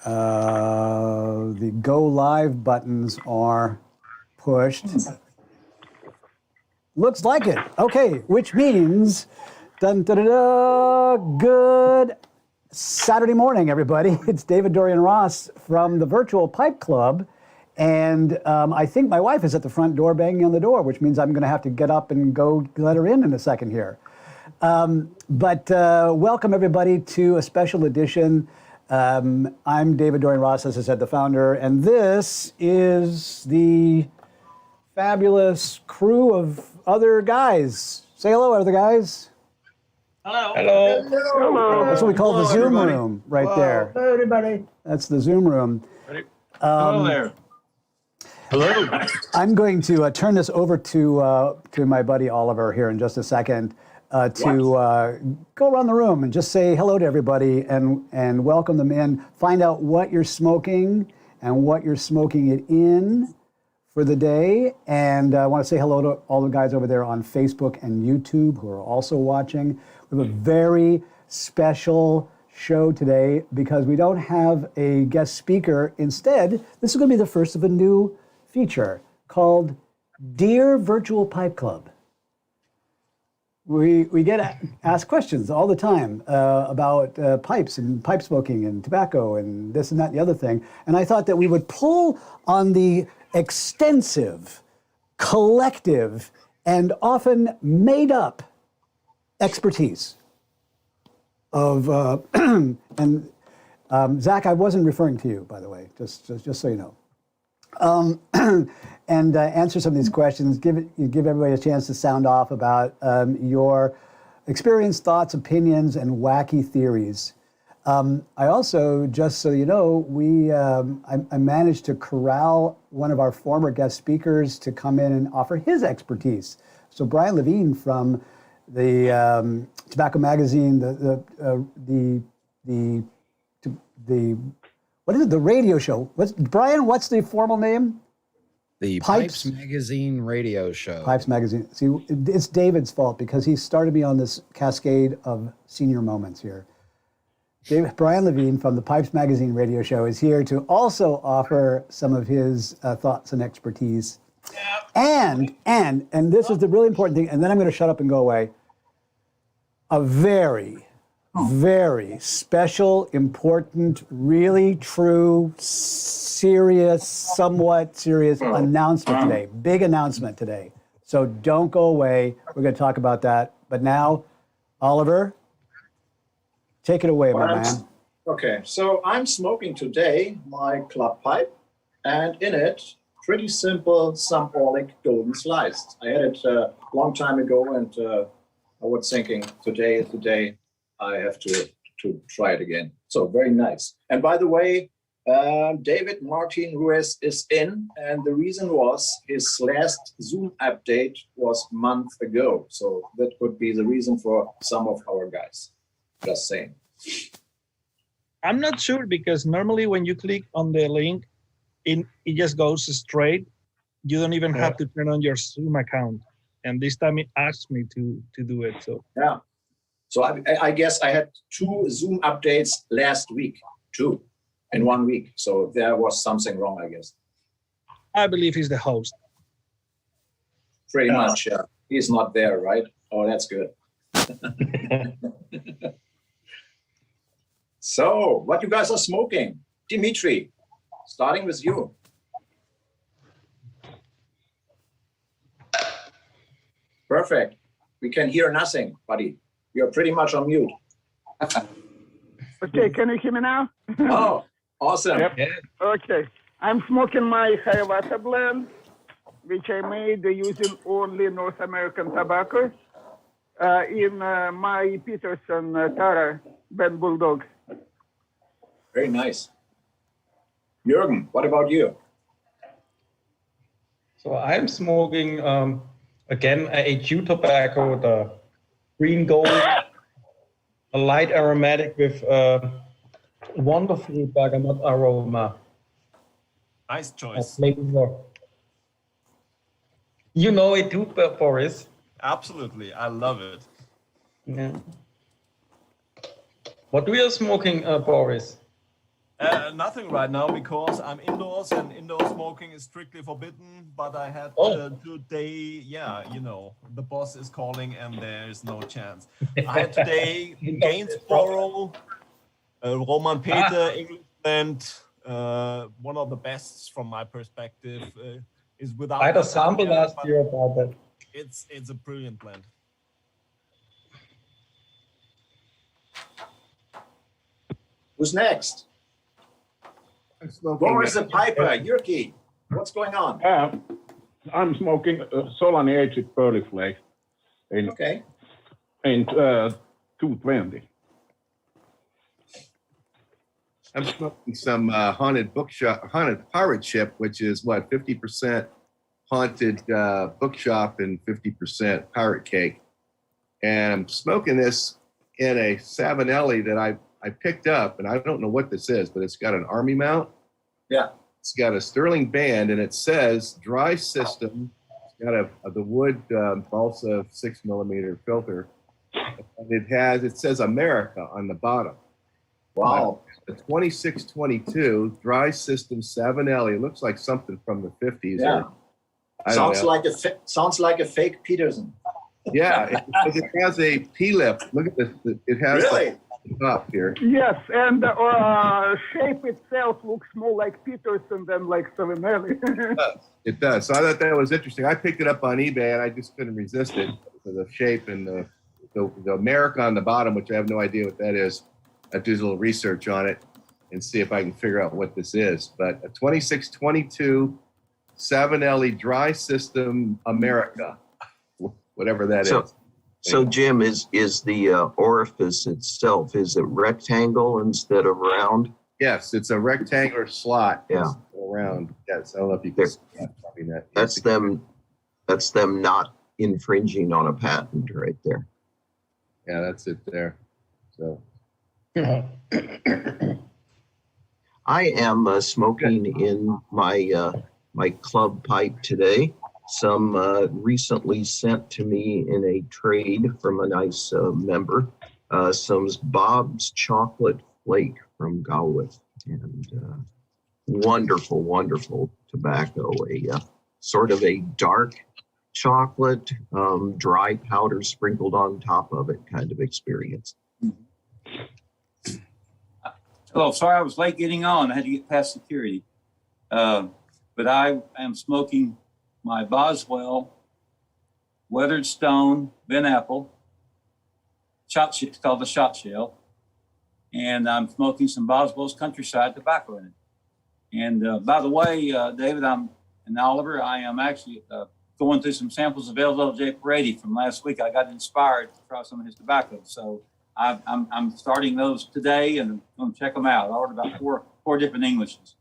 The go live buttons are pushed. Looks like it. Okay, which means, dun, dun, dun, dun, good Saturday morning, everybody. It's David Dorian Ross from the Virtual Pipe Club. And I think my wife is at the front door banging on the door, which means I'm going to have to get up and go let her in a second here. But welcome, everybody, to a special edition. I'm David Dorian Ross, as I said, the founder, and this is the fabulous crew of other guys. Say hello, other guys. Hello. Hello. Hello. That's what we call the Zoom everybody. room right Hello. there. Hello, everybody. That's the Zoom room. Hello there. Hello. I'm going to turn this over to my buddy Oliver here in just a second to go around the room and just say hello to everybody and welcome them in. Find out what you're smoking and what you're smoking it in for the day. And I want to say hello to all the guys over there on Facebook and YouTube who are also watching. We have a very special show today because we don't have a guest speaker. Instead, this is going to be the first of a new feature called Dear Virtual Pipe Club. We get asked questions all the time about pipes and pipe smoking and tobacco and this and that and the other thing. And I thought that we would pull on the extensive, collective, and often made up expertise of, and Zach, I wasn't referring to you, by the way, just so you know. And answer some of these questions, give everybody a chance to sound off about your experience, thoughts, opinions, and wacky theories. I also, just so you know, I managed to corral one of our former guest speakers to come in and offer his expertise. So Brian Levine from the Tobacco Magazine, the what is it? The radio show. Brian, what's the formal name? The Pipes Magazine radio show. Pipes Magazine. See, it's David's fault because he started me on this cascade of senior moments here. Brian Levine from the Pipes Magazine radio show is here to also offer some of his thoughts and expertise. And this is the really important thing, and then I'm going to shut up and go away. A very special, important, really true, serious, somewhat serious announcement today. Big announcement today. So don't go away. We're going to talk about that. But now, Oliver, take it away, my man. Okay, so I'm smoking today my club pipe, and in it, pretty simple Symbolic Golden Sliced. I had it a long time ago, and I was thinking today is the day I have to try it again. So very nice. And by the way, David Martin Ruiz is in, and the reason was his last Zoom update was a month ago. So that could be the reason for some of our guys. Just saying. I'm not sure because normally when you click on the link, it just goes straight. You don't even have to turn on your Zoom account. And this time it asked me to do it. So yeah. So I guess I had 2 Zoom updates last week, 2 in 1 week. So there was something wrong, I guess. I believe he's the host. Pretty much, yeah. He's not there, right? Oh, that's good. So, what you guys are smoking? Dimitri, starting with you. Perfect. We can hear nothing, buddy. You're pretty much on mute. Okay, can you hear me now? Oh, awesome. Yep. Okay. I'm smoking my Hiawatha blend, which I made using only North American tobacco in my Peterson Tara Ben Bulldog. Very nice. Jürgen, what about you? So I'm smoking, again, a HU tobacco, the green gold, a light aromatic with wonderful bergamot aroma. Nice choice. Flavor. You know it too, Boris. Absolutely. I love it. Yeah. What we are smoking, Boris? Nothing right now because I'm indoors and indoor smoking is strictly forbidden. But I had today, the boss is calling and there's no chance. I had today Gainsborough, Roman Peter, England, one of the best from my perspective. Is without. I had a sample last year about that. It's a brilliant blend. Who's next? I'm smoking. Boris the Piper, Jyrki, what's going on? I'm smoking Solon aged Pearly Flake in Okay. 220. I'm smoking some haunted pirate ship, which is what 50% haunted bookshop and 50% pirate cake. And I'm smoking this in a Savinelli that I picked up, and I don't know what this is, but it's got an army mount. Yeah. It's got a Sterling band, and it says dry system. It's got the wood balsa 6mm filter. And it says America on the bottom. Wow. The 2622 dry system Savinelli. It looks like something from the 50s. Yeah. I don't know. Sounds like a fake Peterson. Yeah, it has a P-lip. Look at this. It has Really? the top here. Yes, and shape itself looks more like Peterson than like Savinelli. It does. So I thought that was interesting. I picked it up on eBay and I just couldn't resist it. The shape and the America on the bottom, which I have no idea what that is. I have to do a little research on it and see if I can figure out what this is. But a 2622 Savinelli dry system America, whatever that is. So Jim, is the orifice itself, is it rectangle instead of round? Yes, it's a rectangular slot. Yeah. Around. Yes, I don't know if you can see that. Probably not. That's them not infringing on a patent right there. Yeah, that's it there. So. I am smoking in my club pipe today. Some recently sent to me in a trade from a nice member, some Bob's Chocolate Flake from Galway, and wonderful, wonderful tobacco. A sort of a dark chocolate, dry powder sprinkled on top of it kind of experience. Hello, sorry I was late getting on. I had to get past security. But I am smoking my Boswell Weathered Stone Ben Apple. It's called the Shot Shell. And I'm smoking some Boswell's Countryside tobacco in it. And by the way, David and Oliver, I am actually going through some samples of LLJ Parady from last week. I got inspired to try some of his tobacco. So I'm starting those today and I'm going to check them out. I ordered about four different Englishes.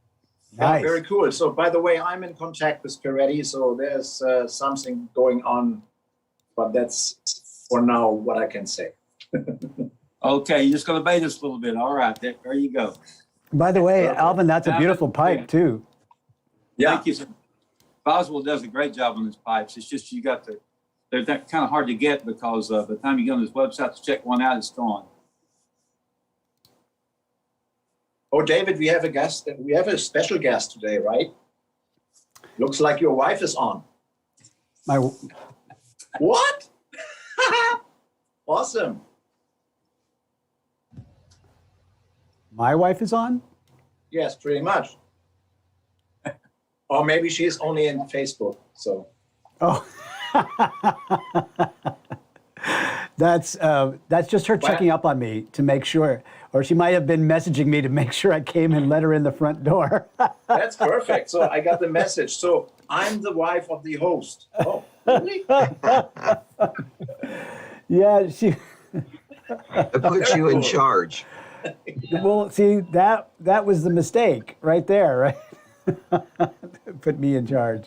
Nice. Very cool. So, by the way, I'm in contact with Peretti, so there's something going on, but that's for now what I can say. Okay, you're just going to bait us a little bit. All right, there you go. By the way, Alvin, that's a beautiful pipe too. Yeah. Thank you, sir. Boswell does a great job on his pipes. It's just they're kind of hard to get because by the time you go on his website to check one out, it's gone. Oh, David, we have a guest. We have a special guest today, right? Looks like your wife is on. What? Awesome. My wife is on? Yes, pretty much. Or maybe she's only in Facebook. So. Oh. That's just her checking up on me to make sure, or she might have been messaging me to make sure I came and let her in the front door. That's perfect. So I got the message. So I'm the wife of the host. Oh, really? Yeah, she. I put you in charge. Well, see, that was the mistake right there, right? Put me in charge.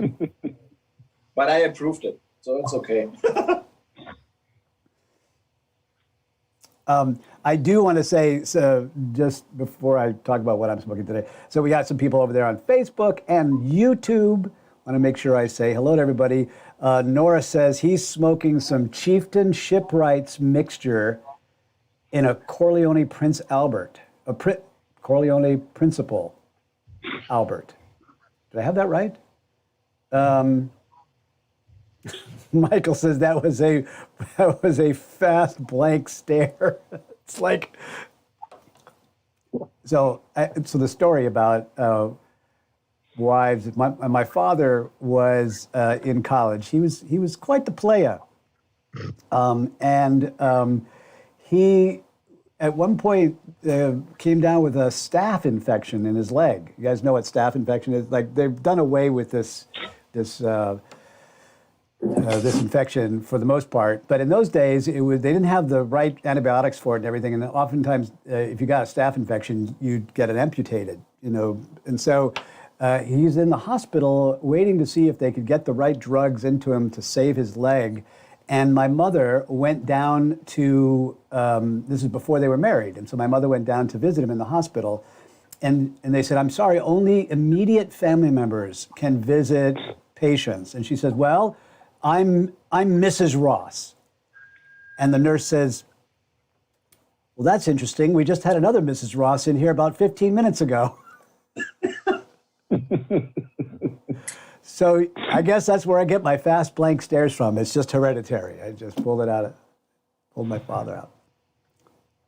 But I approved it, so it's okay. I do want to say, so just before I talk about what I'm smoking today, so we got some people over there on Facebook and YouTube. I want to make sure I say hello to everybody. Nora says he's smoking some Chieftain Shipwrights mixture in a Corleone Prince Albert. Corleone principal, Albert. Did I have that right? Michael says that was a fast blank stare. It's like, so the story about wives. My father was in college. He was quite the player, and he at one point came down with a staph infection in his leg. You guys know what staph infection is? Like, they've done away with this infection for the most part. But in those days, they didn't have the right antibiotics for it and everything. And oftentimes, if you got a staph infection, you'd get it amputated, And so he's in the hospital waiting to see if they could get the right drugs into him to save his leg. And my mother went down to, this is before they were married. And so my mother went down to visit him in the hospital. And they said, I'm sorry, only immediate family members can visit patients. And she said, well, I'm Mrs. Ross. And the nurse says, well, that's interesting. We just had another Mrs. Ross in here about 15 minutes ago. So I guess that's where I get my fast blank stares from. It's just hereditary. I just pulled my father out.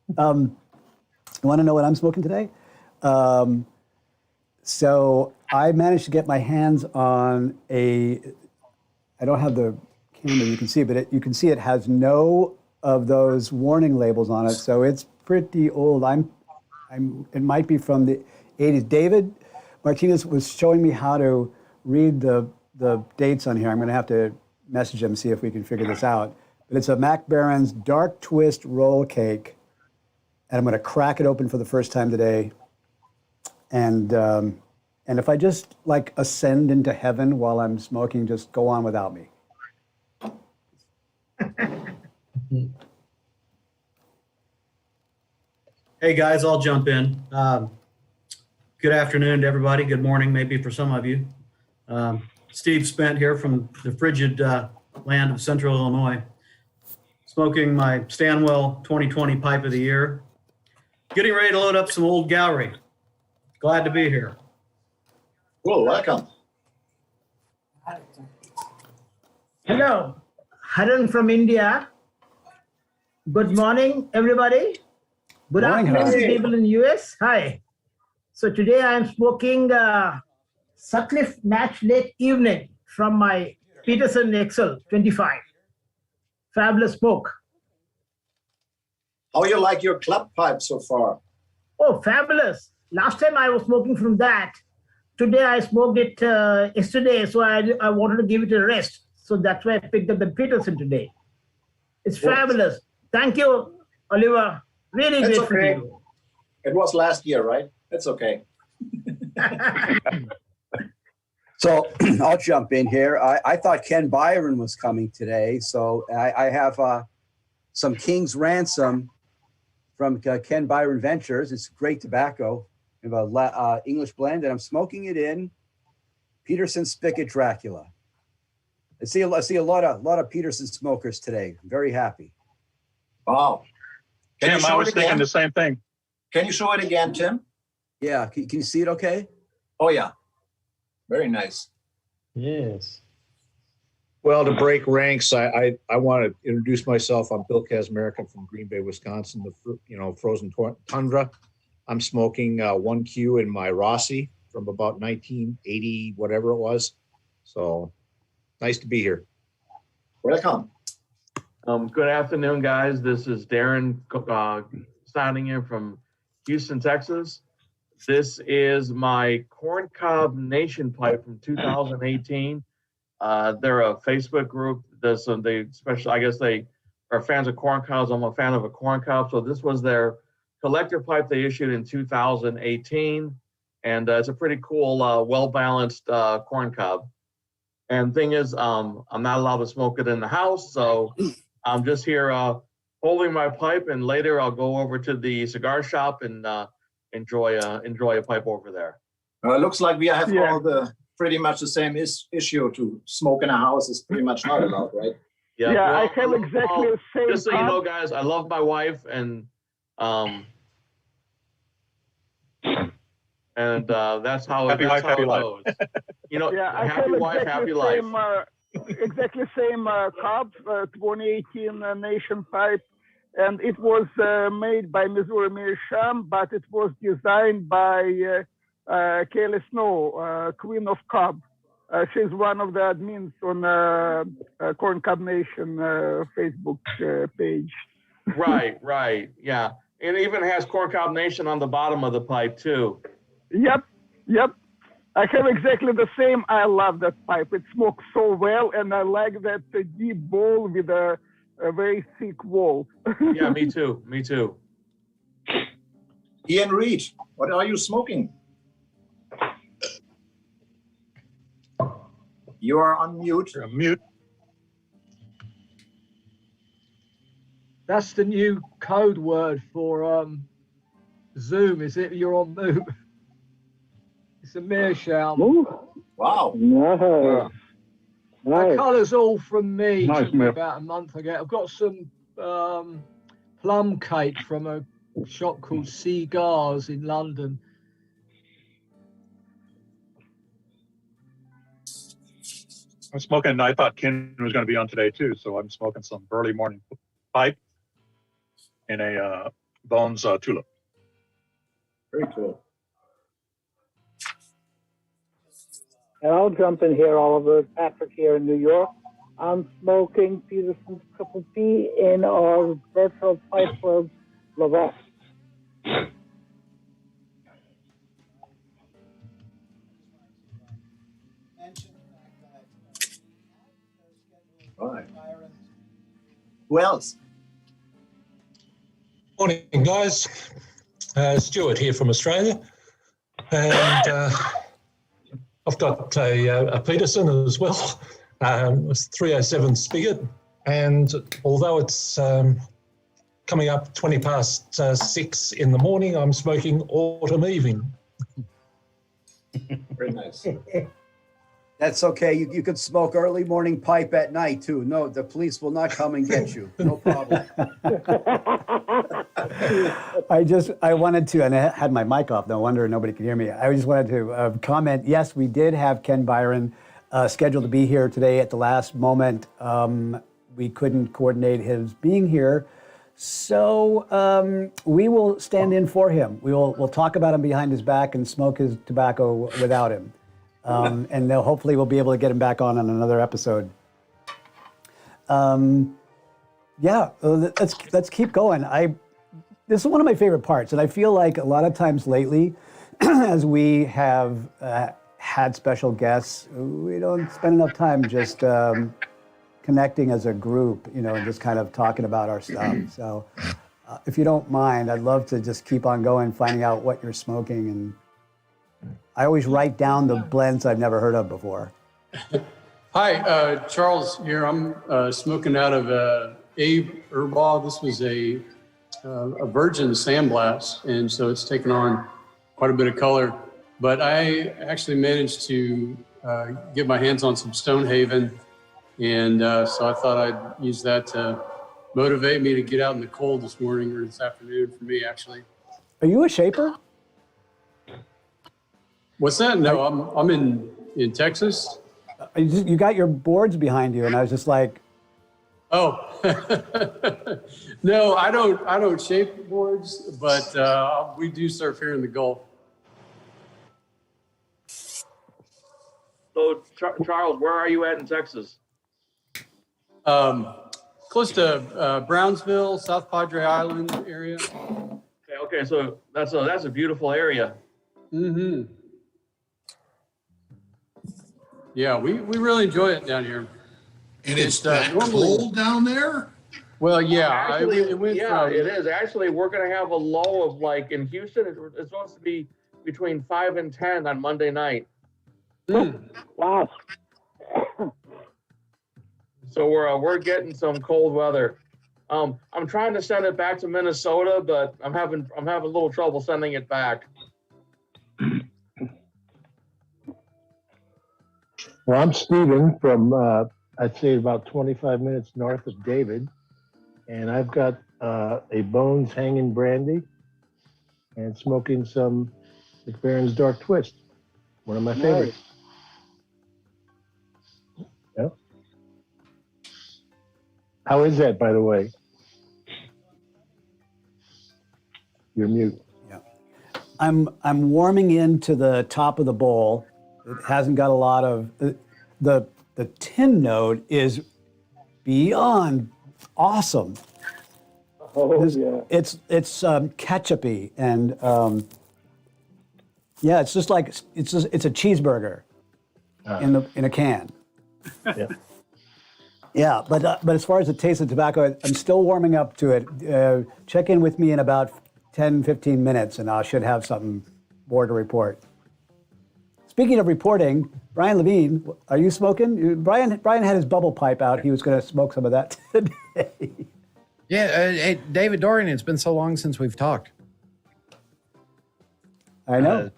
You want to know what I'm smoking today? So I managed to get my hands on I don't have the camera, you can see, but you can see it has no of those warning labels on it. So it's pretty old. It might be from the 80s. David Martinez was showing me how to read the dates on here. I'm going to have to message him and see if we can figure this out. But it's a Mac Baron's Dark Twist Roll Cake. And I'm going to crack it open for the first time today. And if I just like ascend into heaven while I'm smoking, just go on without me. Hey guys, I'll jump in. Good afternoon to everybody. Good morning, maybe for some of you. Steve Spent here from the frigid land of Central Illinois, smoking my Stanwell 2020 Pipe of the Year. Getting ready to load up some old gallery. Glad to be here. Well, welcome. Hello, Haran from India. Good morning, everybody. Good afternoon to people in the US. Hi. So today I am smoking Sutcliffe Match Late Evening from my Peterson XL 25. Fabulous smoke. How you like your club pipe so far? Oh, fabulous. Last time I was smoking from that. Today I smoked it yesterday, so I wanted to give it a rest. So that's why I picked up the Peterson today. It's fabulous. Thank you, Oliver. Really It's grateful okay. to you. It was last year, right? It's okay. So I'll jump in here. I thought Ken Byron was coming today. So I have some King's Ransom from Ken Byron Ventures. It's great tobacco. I have a English blend, and I'm smoking it in Peterson Spigot Dracula. I see a lot of Peterson smokers today. I'm very happy. Wow. Tim, I was thinking the same thing. Can you show it again, Tim? Yeah, can you see it okay? Oh, yeah. Very nice. Yes. Well, to break ranks, I want to introduce myself. I'm Bill Kazmarek. I'm from Green Bay, Wisconsin, the frozen tundra. I'm smoking 1Q in my Rossi from about 1980, whatever it was. So nice to be here. Welcome. Good afternoon, guys. This is Darren signing in from Houston, Texas. This is my Corncob Nation pipe from 2018. They're a Facebook group. I guess they are fans of corncobs. I'm a fan of a corncob. So this was their collector pipe they issued in 2018. And it's a pretty cool, well-balanced corncob. And thing is, I'm not allowed to smoke it in the house. So I'm just here holding my pipe, and later I'll go over to the cigar shop and enjoy a pipe over there. Looks like we have all pretty much the same issue to smoke in a house is pretty much not allowed, right? Yeah, well, I have exactly the same. Just so you know, guys, I love my wife, and And that's how Happy wife, happy it life. goes. You know, Yeah, I happy have wife, exactly happy life. exactly same Cobb 2018 Nation pipe, and it was made by Missouri Meerschaum, but it was designed by Kaylee Snow, Queen of Cobb. She's one of the admins on Corn Cob Nation Facebook page. Right, yeah. It even has Corn Cob Nation on the bottom of the pipe too. Yep. I have exactly the same. I love that pipe. It smokes so well, and I like that deep bowl with a very thick wall. Yeah, me too. Ian Reed, what are you smoking? You are on mute. You're on mute. That's the new code word for Zoom, is it? You're on mute. It's a meerschaum. Wow. Nice. The colour's all from me. Nice, Took me Miff. about a month ago. I've got some plum cake from a shop called Cigars in London. I'm smoking. I thought Ken was going to be on today too, so I'm smoking some early morning pipe in a Bones tulip. Very cool. And I'll jump in here, Oliver. Patrick here in New York. I'm smoking Peterson's Triple P in our virtual pipe club, Lavac. All right. Who else? Morning, guys. Stuart here from Australia. And I've got a Peterson as well. It's 307 spigot. And although it's coming up 20 past 6 in the morning, I'm smoking autumn evening. Very nice. That's okay. You can smoke early morning pipe at night too. No, the police will not come and get you. No problem. I wanted to, and I had my mic off, no wonder nobody could hear me. I just wanted to comment, yes, we did have Ken Byron scheduled to be here today at the last moment. We couldn't coordinate his being here. So we will stand in for him. We'll talk about him behind his back and smoke his tobacco without him. And hopefully we'll be able to get him back on another episode. Yeah, let's keep going. This is one of my favorite parts, and I feel like a lot of times lately, as we have had special guests, we don't spend enough time just connecting as a group, and just kind of talking about our stuff. So if you don't mind, I'd love to just keep on going, finding out what you're smoking. And I always write down the blends I've never heard of before. Hi, Charles here. I'm smoking out of Abe Herbal. This was a virgin sandblast, and so it's taken on quite a bit of color. But I actually managed to get my hands on some Stonehaven, and so I thought I'd use that to motivate me to get out in the cold this morning or this afternoon for me, actually. Are you a shaper? What's that? No, I'm in Texas. You got your boards behind you, and I was just like, oh, no, I don't shape boards, but we do surf here in the Gulf. So, Charles, where are you at in Texas? Close to Brownsville, South Padre Island area. Okay, so that's a beautiful area. Mm-hmm. Yeah, we really enjoy it down here. And it's normally cold down there? Well, yeah. Actually, it is. Actually, we're going to have a low of, like, in Houston, it's supposed to be between 5 and 10 on Monday night. Wow. So we're getting some cold weather. I'm trying to send it back to Minnesota, but I'm having a little trouble sending it back. Well, I'm Stephen from, I'd say about 25 minutes north of David. And I've got a Bones hanging brandy and smoking some McBaron's Dark Twist, one of my favorites. Yeah. How is that, by the way? You're mute. Yeah. I'm warming into the top of the bowl. It hasn't got a lot of the tin note is beyond awesome. Oh, yeah. It's ketchupy and yeah, it's just like it's a cheeseburger in a can. Yeah. Yeah, but as far as the taste of tobacco, I'm still warming up to it. Check in with me in about 10, 15 minutes, and I should have something more to report. Speaking of reporting, Brian Levine, are you smoking? Brian had his bubble pipe out. He was going to smoke some of that today. Yeah, hey, David Dorian, it's been so long since we've talked. I know.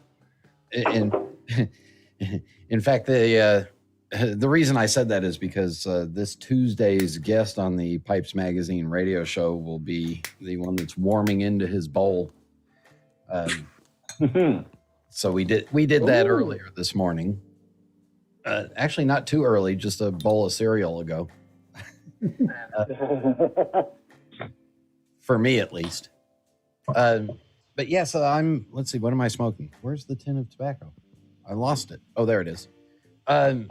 In fact, the reason I said that is because this Tuesday's guest on the Pipes Magazine radio show will be the one that's warming into his bowl. So we did that earlier this morning. Actually, not too early, just a bowl of cereal ago. For me, at least. But yeah, so let's see, what am I smoking? Where's the tin of tobacco? I lost it. Oh, there it is. I'm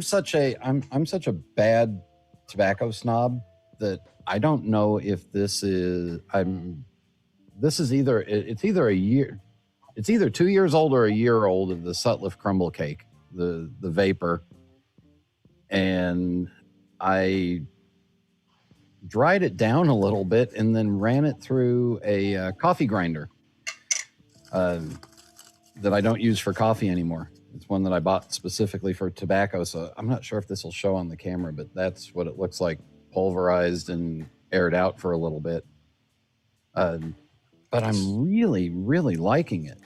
such a bad tobacco snob that I don't know if it's either 2 years old or a year old of the Sutliff crumble cake, the vapor. And I dried it down a little bit and then ran it through a coffee grinder that I don't use for coffee anymore. It's one that I bought specifically for tobacco. So I'm not sure if this will show on the camera, but that's what it looks like, pulverized and aired out for a little bit. But I'm really, really liking it.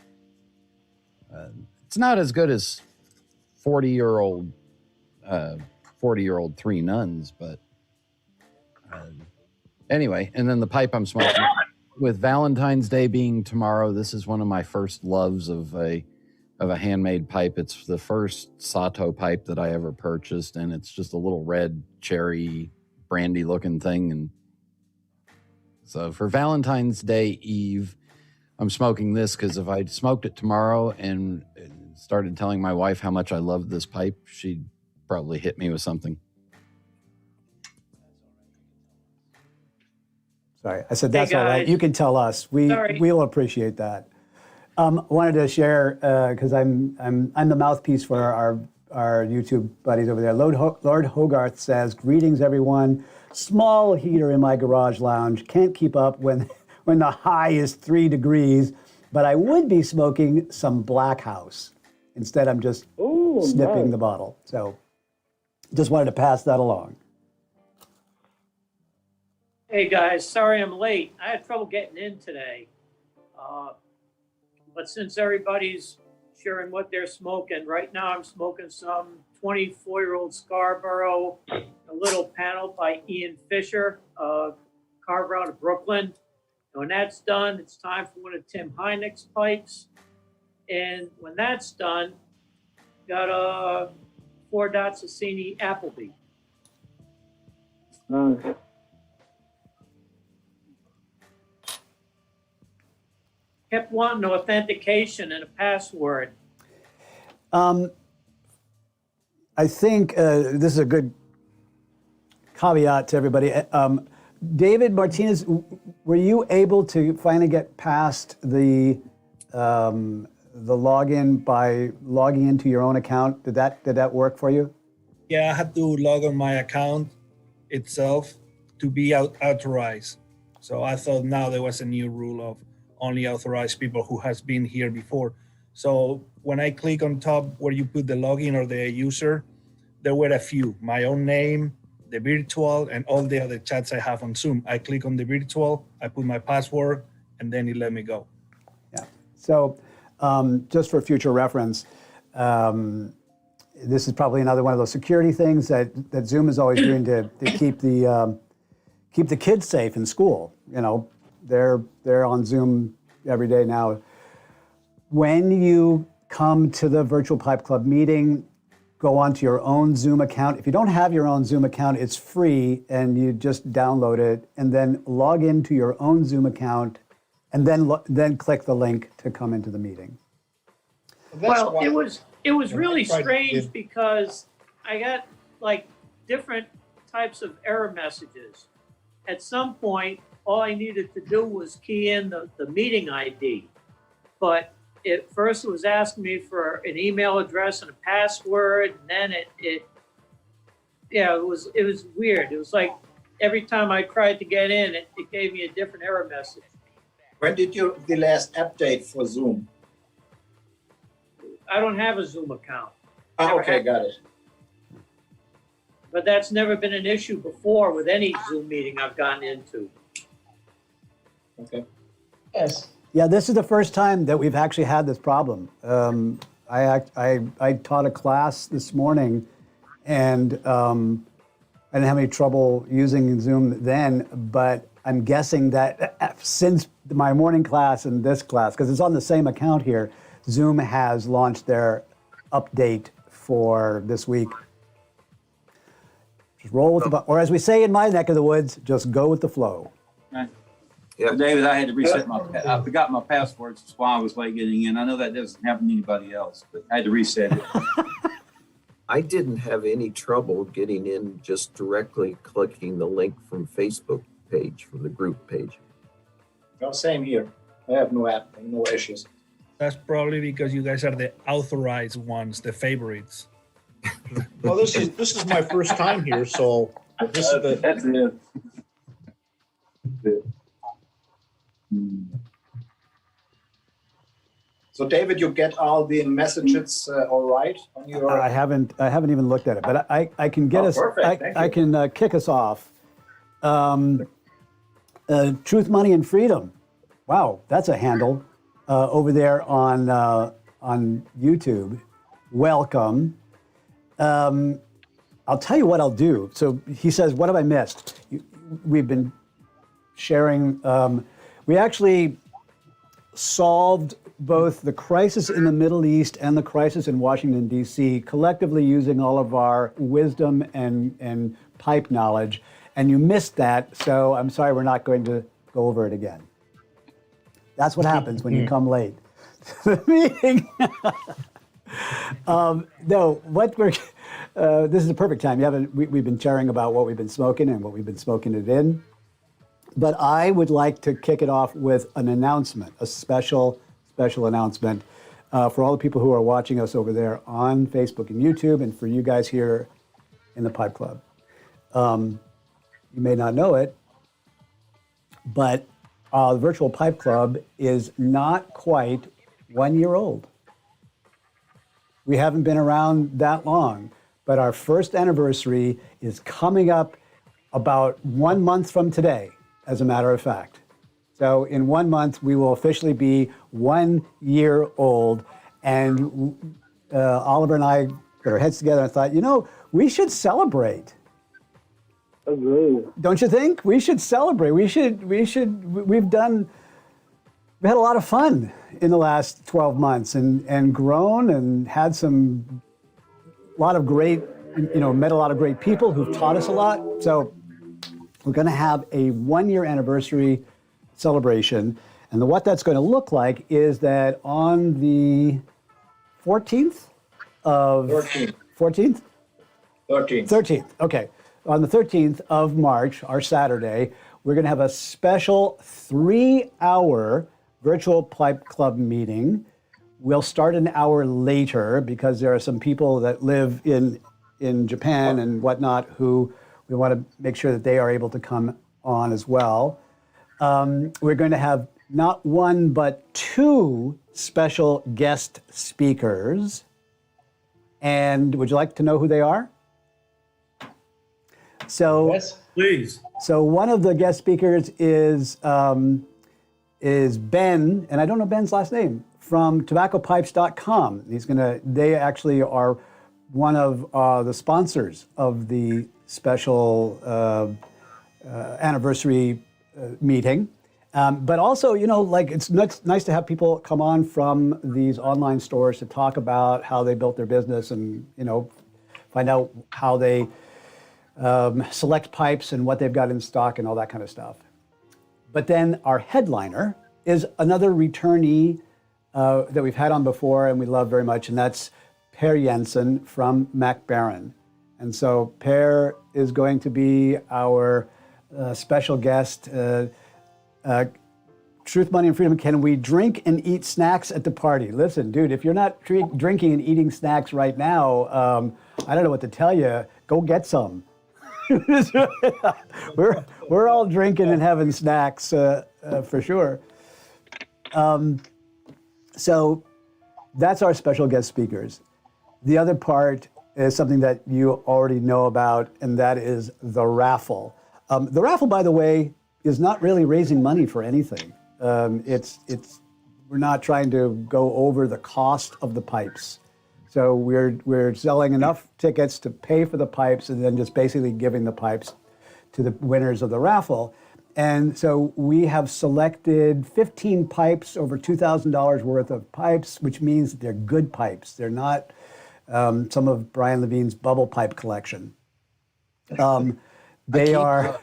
It's not as good as 40-year-old 3 Nuns, but anyway, and then the pipe I'm smoking, with Valentine's Day being tomorrow, this is one of my first loves of a handmade pipe. It's the first Sato pipe that I ever purchased, and it's just a little red cherry brandy looking thing. And so for Valentine's Day Eve, I'm smoking this because if I smoked it tomorrow and started telling my wife how much I loved this pipe, she'd probably hit me with something. Sorry, I said that's all right. You can tell us. We'll appreciate that. Wanted to share because I'm the mouthpiece for our YouTube buddies over there. Lord Hogarth says, "Greetings, everyone. Small heater in my garage lounge. Can't keep up when the high is 3 degrees, but I would be smoking some Black House. Instead, I'm just snipping the bottle. So, just wanted to pass that along." Hey guys, sorry I'm late. I had trouble getting in today. But since everybody's sharing what they're smoking, right now I'm smoking some 24-year-old Scarborough, a little panel by Ian Fisher, carver out of Brooklyn. And when that's done, it's time for one of Tim Hynek's pipes. And when that's done, got 4 dots of Cini Appleby. Kept wanting authentication and a password. I think this is a good caveat to everybody. David Martinez, were you able to finally get past the login by logging into your own account? Did that work for you? Yeah, I had to log on my account itself to be authorized. So I thought now there was a new rule of only authorized people who has been here before. So when I click on top where you put the login or the user, there were a few, my own name, the virtual, and all the other chats I have on Zoom. I click on the virtual, I put my password, and then it let me go. Yeah. So just for future reference, this is probably another one of those security things that Zoom is always doing to keep the kids safe in school. You know, they're on Zoom every day now. when you come to the Virtual Pipe Club meeting, go onto your own Zoom account. If you don't have your own Zoom account, it's free, and you just download it, and then log into your own Zoom account, and then click the link to come into the meeting. Well, it was really strange because I got like different types of error messages. At some point, all I needed to do was key in the meeting ID. But at first it was asking me for an email address and a password, and then it was weird. It was like every time I tried to get in, it gave me a different error message. When did you the last update for Zoom? I don't have a Zoom account. Oh, okay, got it. But that's never been an issue before with any Zoom meeting I've gotten into. Okay. Yes. Yeah, this is the first time that we've actually had this problem. I taught a class this morning, and I didn't have any trouble using Zoom then, but I'm guessing that since my morning class and this class, because it's on the same account here, Zoom has launched their update for this week. Just roll with the, or as we say in my neck of the woods, just go with the flow. Right. Yeah. David, I had to reset I forgot my passwords. That's why I was late getting in. I know that doesn't happen to anybody else, but I had to reset it. I didn't have any trouble getting in, just directly clicking the link from Facebook page, from the group page. No, same here. I have no issues. That's probably because you guys are the authorized ones, the favorites. Well, this is my first time here, so this is the. That's it. So, David, you get all the messages all right on your. I haven't even looked at it, but I can get us. Perfect. I can kick us off. Truth, Money, and Freedom. Wow, that's a handle over there on YouTube. Welcome. I'll tell you what I'll do. So he says, "What have I missed?" We've been sharing. We actually solved both the crisis in the Middle East and the crisis in Washington, D.C., collectively using all of our wisdom and pipe knowledge. And you missed that, so I'm sorry we're not going to go over it again. That's what happens when you come late to the meeting. No, what we're this is the perfect time. We've been sharing about what we've been smoking and what we've been smoking it in. But I would like to kick it off with an announcement, a special announcement for all the people who are watching us over there on Facebook and YouTube, and for you guys here in the Pipe Club. You may not know it, but the Virtual Pipe Club is not quite 1 year old. We haven't been around that long, but our first anniversary is coming up about 1 month from today, as a matter of fact. So in 1 month, we will officially be 1 year old. And Oliver and I put our heads together and thought, we should celebrate. Agree. Don't you think? We should celebrate. We've had a lot of fun in the last 12 months and grown and had met a lot of great people who've taught us a lot. So we're going to have a 1 year anniversary celebration. And what that's going to look like is that on the 14th of 14th? 13th. Okay. On the 13th of March, our Saturday, we're going to have a special 3-hour Virtual Pipe Club meeting. We'll start an hour later because there are some people that live in Japan and whatnot who we want to make sure that they are able to come on as well. We're going to have not one, but 2 special guest speakers. And would you like to know who they are? So, yes, please. So one of the guest speakers is Ben, and I don't know Ben's last name, from tobaccopipes.com. They actually are one of the sponsors of the special anniversary meeting. But also, like it's nice to have people come on from these online stores to talk about how they built their business and, find out how they select pipes and what they've got in stock and all that kind of stuff. But then our headliner is another returnee that we've had on before and we love very much, and that's Per Jensen from Mac Baren. And so Per is going to be our special guest. Truth, Money, and Freedom. Can we drink and eat snacks at the party? Listen, dude, if you're not drinking and eating snacks right now, I don't know what to tell you. Go get some. we're all drinking and having snacks for sure. So that's our special guest speakers. The other part is something that you already know about, and that is the raffle. The raffle, by the way, is not really raising money for anything. We're not trying to go over the cost of the pipes. So we're selling enough tickets to pay for the pipes and then just basically giving the pipes to the winners of the raffle. And so we have selected 15 pipes, over $2,000 worth of pipes, which means they're good pipes. They're not some of Brian Levine's bubble pipe collection. They are...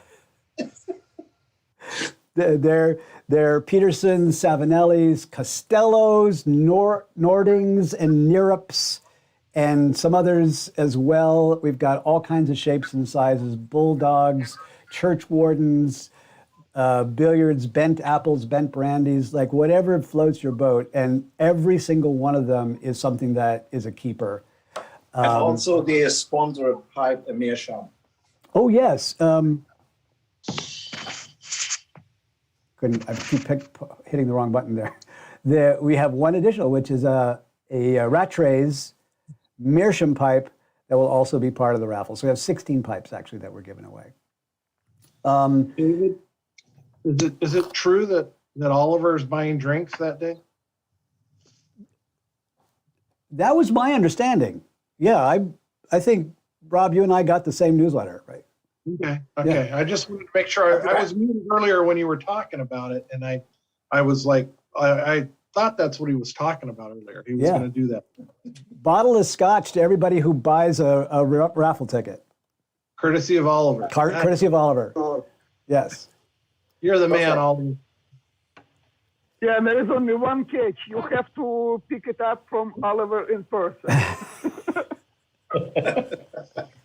They're Petersons, Savinellis, Costellos, Nordings, and Nerups, and some others as well. We've got all kinds of shapes and sizes: bulldogs, church wardens, billiards, bent apples, bent brandies, like whatever floats your boat. And every single one of them is something that is a keeper. And also the sponsored pipe, a meerschaum. Oh yes. I keep hitting the wrong button there. We have one additional, which is a Rattray meerschaum pipe that will also be part of the raffle. So we have 16 pipes actually that we're giving away. David, is it true that Oliver is buying drinks that day? That was my understanding. Yeah, I think, Rob, you and I got the same newsletter, right? Okay. Yeah. I just wanted to make sure. I was muted earlier when you were talking about it, and I was like, I thought that's what he was talking about earlier. He was going to do that. Bottle of scotch to everybody who buys a raffle ticket. Courtesy of Oliver. Courtesy of Oliver. Yes. You're the man, Oliver. Yeah, there is only one catch. You have to pick it up from Oliver in person.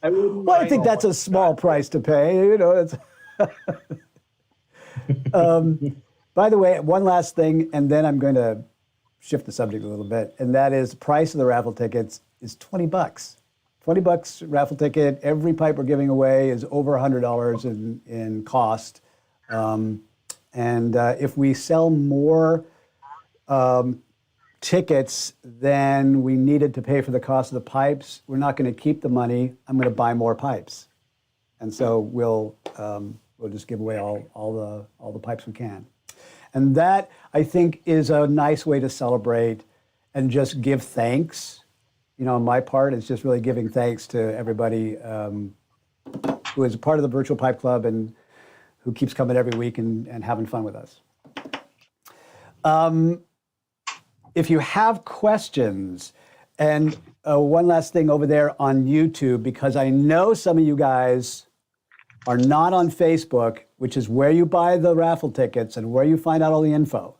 I think that's a small price to pay. It's by the way, one last thing, and then I'm going to shift the subject a little bit, and that is the price of the raffle tickets is $20. $20 raffle ticket. Every pipe we're giving away is over $100 in cost. And if we sell more tickets than we needed to pay for the cost of the pipes, we're not going to keep the money. I'm going to buy more pipes, and so we'll just give away all the pipes we can. And that, I think, is a nice way to celebrate and just give thanks. On my part, it's just really giving thanks to everybody who is a part of the Virtual Pipe Club and who keeps coming every week and having fun with us. If you have questions, and one last thing over there on YouTube, because I know some of you guys are not on Facebook, which is where you buy the raffle tickets and where you find out all the info.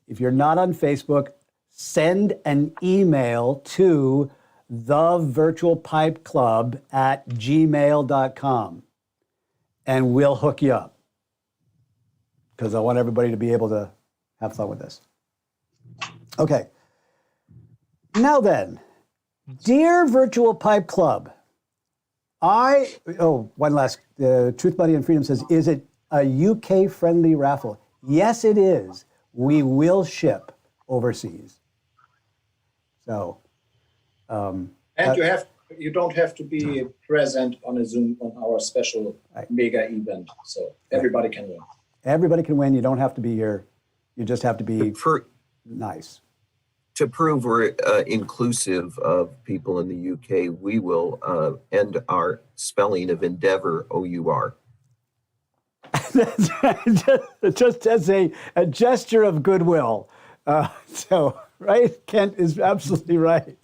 If you're not on Facebook, send an email to thevirtualpipeclub@gmail.com and we'll hook you up, because I want everybody to be able to have fun with this. Okay. Now then, dear Virtual Pipe Club, one last, Truth, Money, and Freedom says, is it a UK-friendly raffle? Yes, it is. We will ship overseas. So, and you don't have to be present on a Zoom on our special mega event, so everybody can win. Everybody can win. You don't have to be here. You just have to be nice. To prove we're inclusive of people in the UK, we will end our spelling of endeavor, O-U-R. just as a gesture of goodwill. So, right? Kent is absolutely right.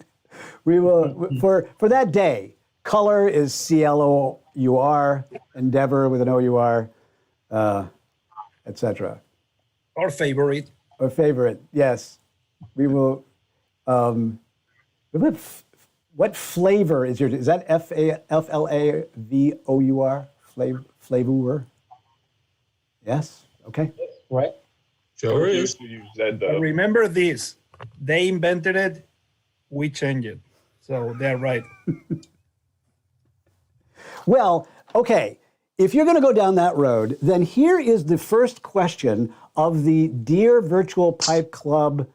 We will, for that day, color is CLOUR, endeavor with an OUR, etc. Or favorite. Or favorite, yes. We will, what flavor is is that FLAVOUR? Flavor? Yes, okay. Right. Sure is. But remember this, they invented it, we changed it. So they're right. Well, okay, if you're going to go down that road, then here is the first question of the Dear Virtual Pipe Club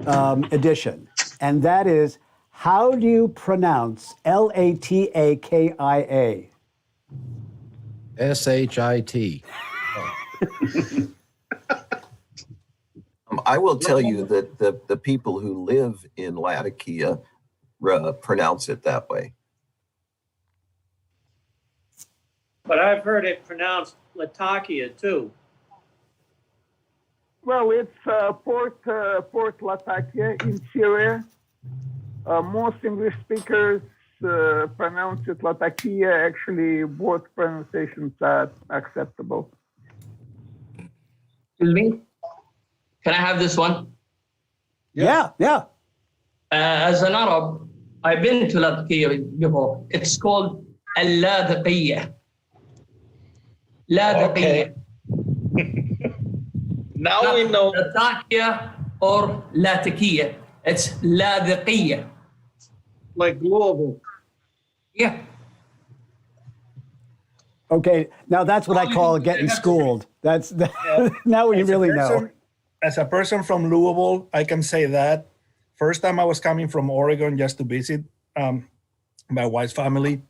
edition. And that is, how do you pronounce LATAKIA? SHIT. I will tell you that the people who live in Latakia pronounce it that way. But I've heard it pronounced Latakia too. Well, it's Port Latakia in Syria. Most English speakers pronounce it Latakia. Actually, both pronunciations are acceptable. Excuse me? Can I have this one? Yeah. As an Arab, I've been to Latakia before. It's called Al-Ladiqiyya. Ladiqiyya. Now we know. Latakia or Latakia. It's Ladiqiyya. Like Louisville. Yeah. Okay, now that's what I call getting schooled. That's now we really know. As a person from Louisville, I can say that. First time I was coming from Oregon just to visit my wife's family.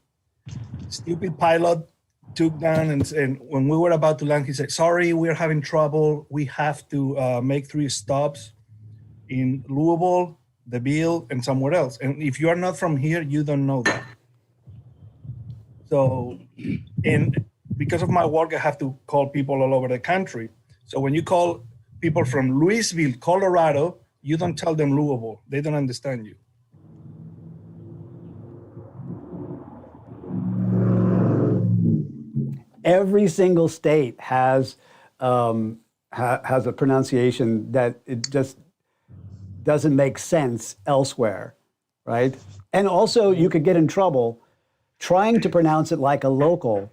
Stupid pilot took down and when we were about to land, he said, "Sorry, we're having trouble. We have to make 3 stops in Louisville, DeVille, and somewhere else. And if you are not from here, you don't know that." So, and because of my work, I have to call people all over the country. So when you call people from Louisville, Colorado, you don't tell them Louisville. They don't understand you. Every single state has a pronunciation that it just doesn't make sense elsewhere, right? And also, you could get in trouble trying to pronounce it like a local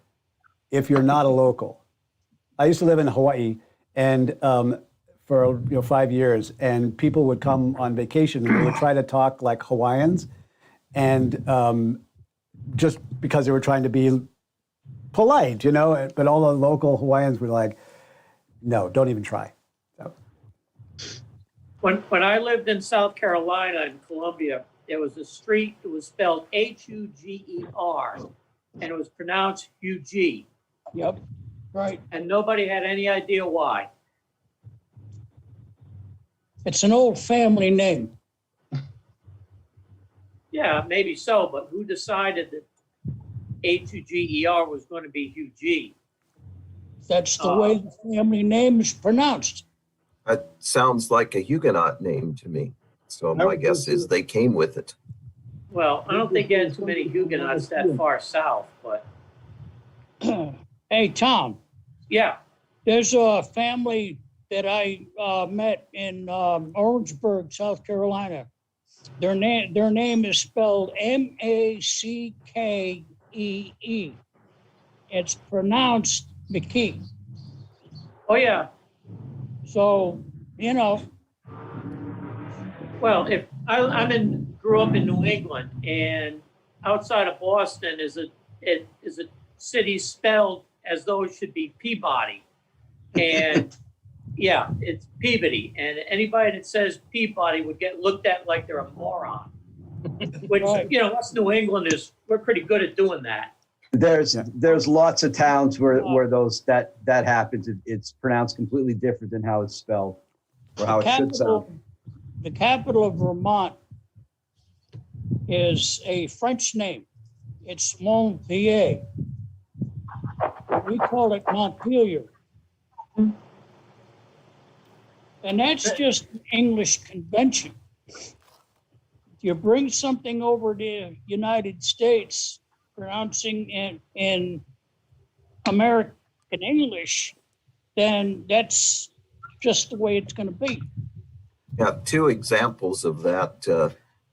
if you're not a local. I used to live in Hawaii, and for 5 years, and people would come on vacation and they would try to talk like Hawaiians, and just because they were trying to be polite, but all the local Hawaiians were like, no, don't even try. So. When I lived in South Carolina in Columbia, there was a street that was spelled Huger, and it was pronounced Hug. Yep, right. And nobody had any idea why. It's an old family name. Yeah, maybe so, but who decided that Huger was going to be Hug? That's the way the family name is pronounced. That sounds like a Huguenot name to me. So my guess is they came with it. Well, I don't think you had too many Huguenots that far south, but. Hey, Tom. Yeah. There's a family that I met in Orangeburg, South Carolina. Their name is spelled Mackee. It's pronounced McKee. Oh yeah. So Well, if grew up in New England, and outside of Boston is a city spelled as though it should be Peabody, and yeah, it's Peabody, and anybody that says Peabody would get looked at like they're a moron. Which us New Englanders, we're pretty good at doing that. There's lots of towns where that happens. It's pronounced completely different than how it's spelled or how it should sound. The capital of Vermont is a French name. It's Montpellier. We call it Montpelier. And that's just an English convention. If you bring something over to the United States, pronouncing in American English, then that's just the way it's going to be. Yeah, two examples of that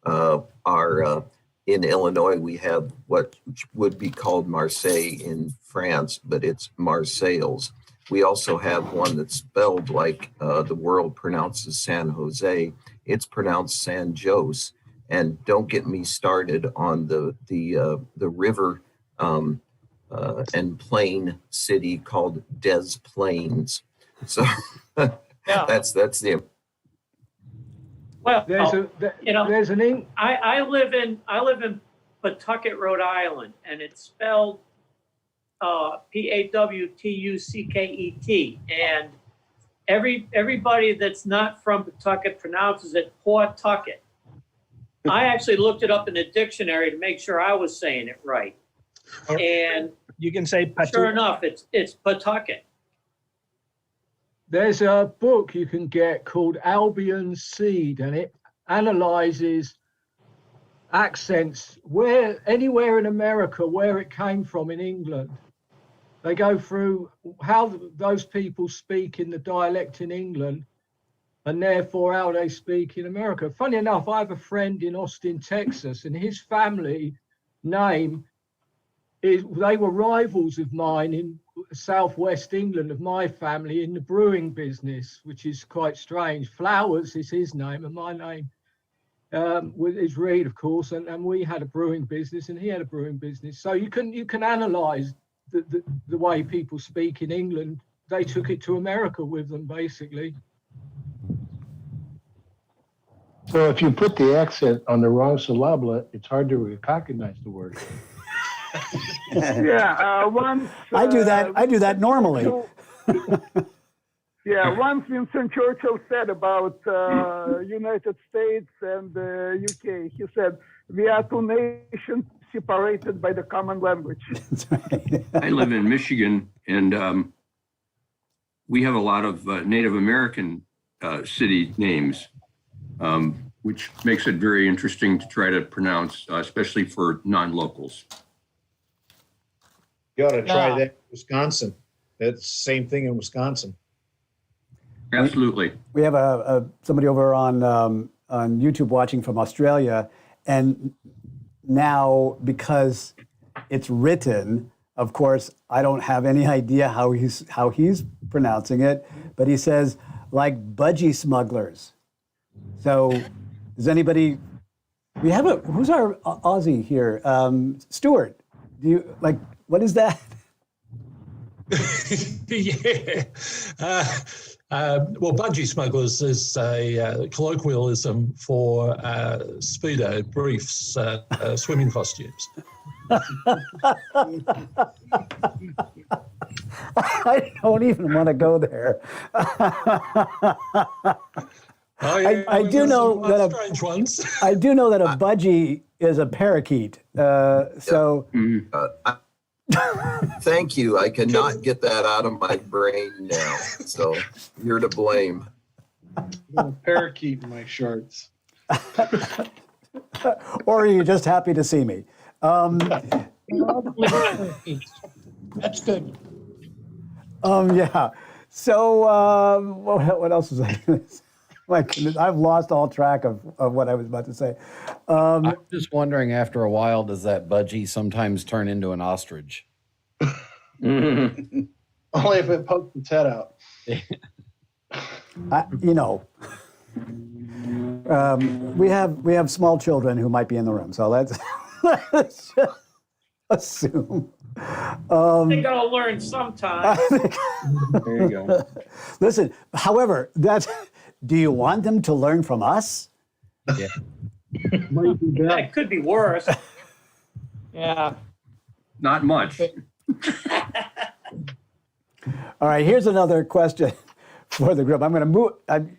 are in Illinois. We have what would be called Marseille in France, but it's Marseilles. We also have one that's spelled like the world pronounces San Jose. It's pronounced San Jose. And don't get me started on the river and plain city called Des Plaines. So that's the. Well, there's an ink. I live in Pawtucket, Rhode Island, and it's spelled Pawtucket, and everybody that's not from Pawtucket pronounces it Pawtucket. I actually looked it up in the dictionary to make sure I was saying it right, and you can say Pawtucket. Sure enough, it's Pawtucket. There's a book you can get called Albion Seed, and it analyzes accents anywhere in America where it came from in England. They go through how those people speak in the dialect in England and therefore how they speak in America. Funny enough, I have a friend in Austin, Texas, and his family name they were rivals of mine in southwest England, of my family, in the brewing business, which is quite strange. Flowers is his name, and my name is Reed, of course, and we had a brewing business, and he had a brewing business. So you can analyze the way people speak in England. They took it to America with them, basically. So if you put the accent on the wrong syllable, it's hard to recognize the word. Once I do that normally. Once Winston Churchill said about United States and UK, he said, "We are two nations separated by the common language." I live in Michigan, and we have a lot of Native American city names, which makes it very interesting to try to pronounce, especially for non-locals. You ought to try that in Wisconsin. That's the same thing in Wisconsin. Absolutely. We have somebody over on YouTube watching from Australia, and now because it's written, of course, I don't have any idea how he's pronouncing it, but he says like budgie smugglers. So, does anybody? We have who's our Aussie here? Stuart. Do you like? What is that? Well, budgie smugglers is a colloquialism for Speedo briefs, swimming costumes. I don't even want to go there. I do know that strange ones. I do know that a budgie is a parakeet. Thank you. I cannot get that out of my brain now. So you're to blame. A parakeet in my shorts. Or are you just happy to see me? That's good. Yeah. So what else was I going to say? My goodness, I've lost all track of what I was about to say. I'm just wondering, after a while, does that budgie sometimes turn into an ostrich? Only if it pokes its head out. We have small children who might be in the room, so let's just assume. They gotta learn sometime. There you go. Listen, however, do you want them to learn from us? Yeah. That could be worse. Yeah. Not much. All right, here's another question for the group. I'm going to move.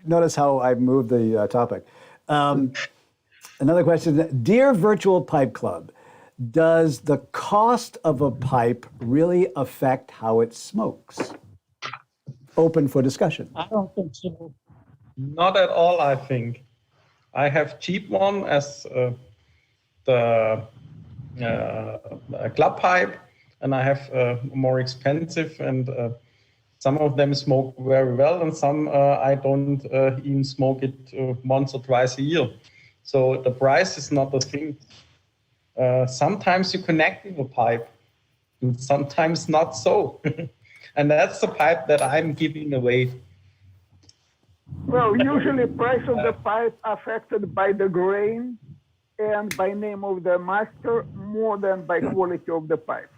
Notice how I moved the topic. Another question. Dear Virtual Pipe Club, does the cost of a pipe really affect how it smokes? open for discussion. I don't think so. Not at all, I think. I have cheap one as the club pipe, and I have more expensive, and some of them smoke very well, and some I don't even smoke it once or twice a year. So the price is not the thing. Sometimes you connect with a pipe, and sometimes not so. And that's the pipe that I'm giving away. Well, usually price of the pipe affected by the grain and by name of the master more than by quality of the pipe.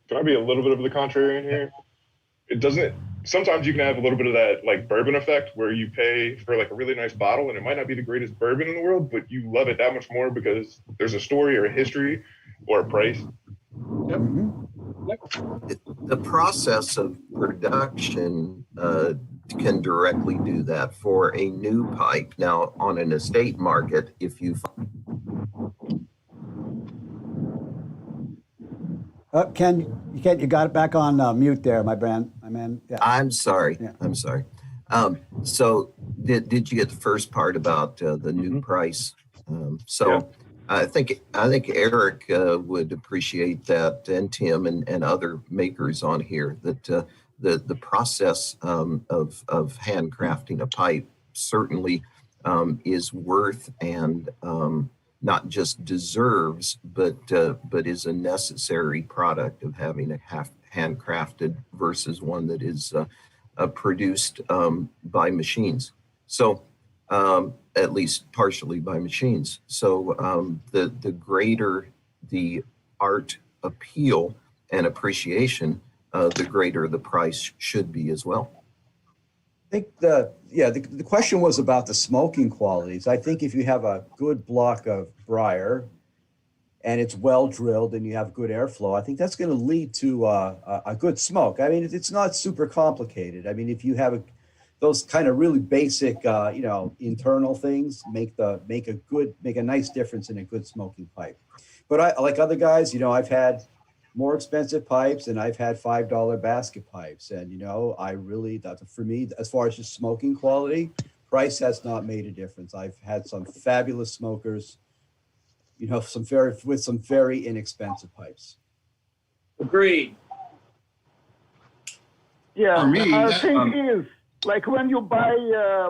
Can I be a little bit of the contrarian here? It doesn't, sometimes you can have a little bit of that like bourbon effect where you pay for like a really nice bottle and it might not be the greatest bourbon in the world, but you love it that much more because there's a story or a history or a price. Yep. The process of production can directly do that for a new pipe. Now, on an estate market, if you Ken, you got it back on mute there, my man. Yeah. I'm sorry. Yeah. I'm sorry. So did you get the first part about the new price? Yeah. I think Eric would appreciate that, and Tim and other makers on here, that the process of handcrafting a pipe certainly is worth and not just deserves, but is a necessary product of having a handcrafted versus one that is produced by machines. So at least partially by machines. So the greater the art appeal and appreciation, the greater the price should be as well. I think the question was about the smoking qualities. I think if you have a good block of briar and it's well drilled and you have good airflow, I think that's going to lead to a good smoke. I mean, it's not super complicated. I mean, if you have those kind of really basic, internal things make a nice difference in a good smoking pipe. But I, like other guys, I've had more expensive pipes and I've had $5 basket pipes. And, for me, as far as just smoking quality, price has not made a difference. I've had some fabulous smokers, with some very inexpensive pipes. Agreed. Yeah, For me, I think is like when you buy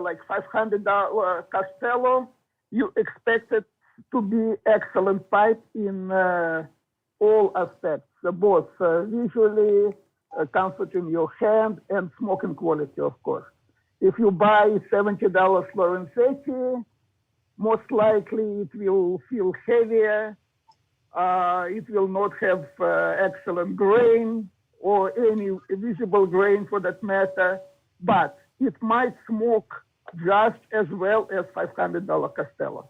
like $500 Castello, you expect it to be excellent pipe in all aspects, both visually, comfort in your hand, and smoking quality, of course. If you buy $70 Lorenzetti, most likely it will feel heavier. It will not have excellent grain or any visible grain for that matter, but it might smoke just as well as $500 Castello.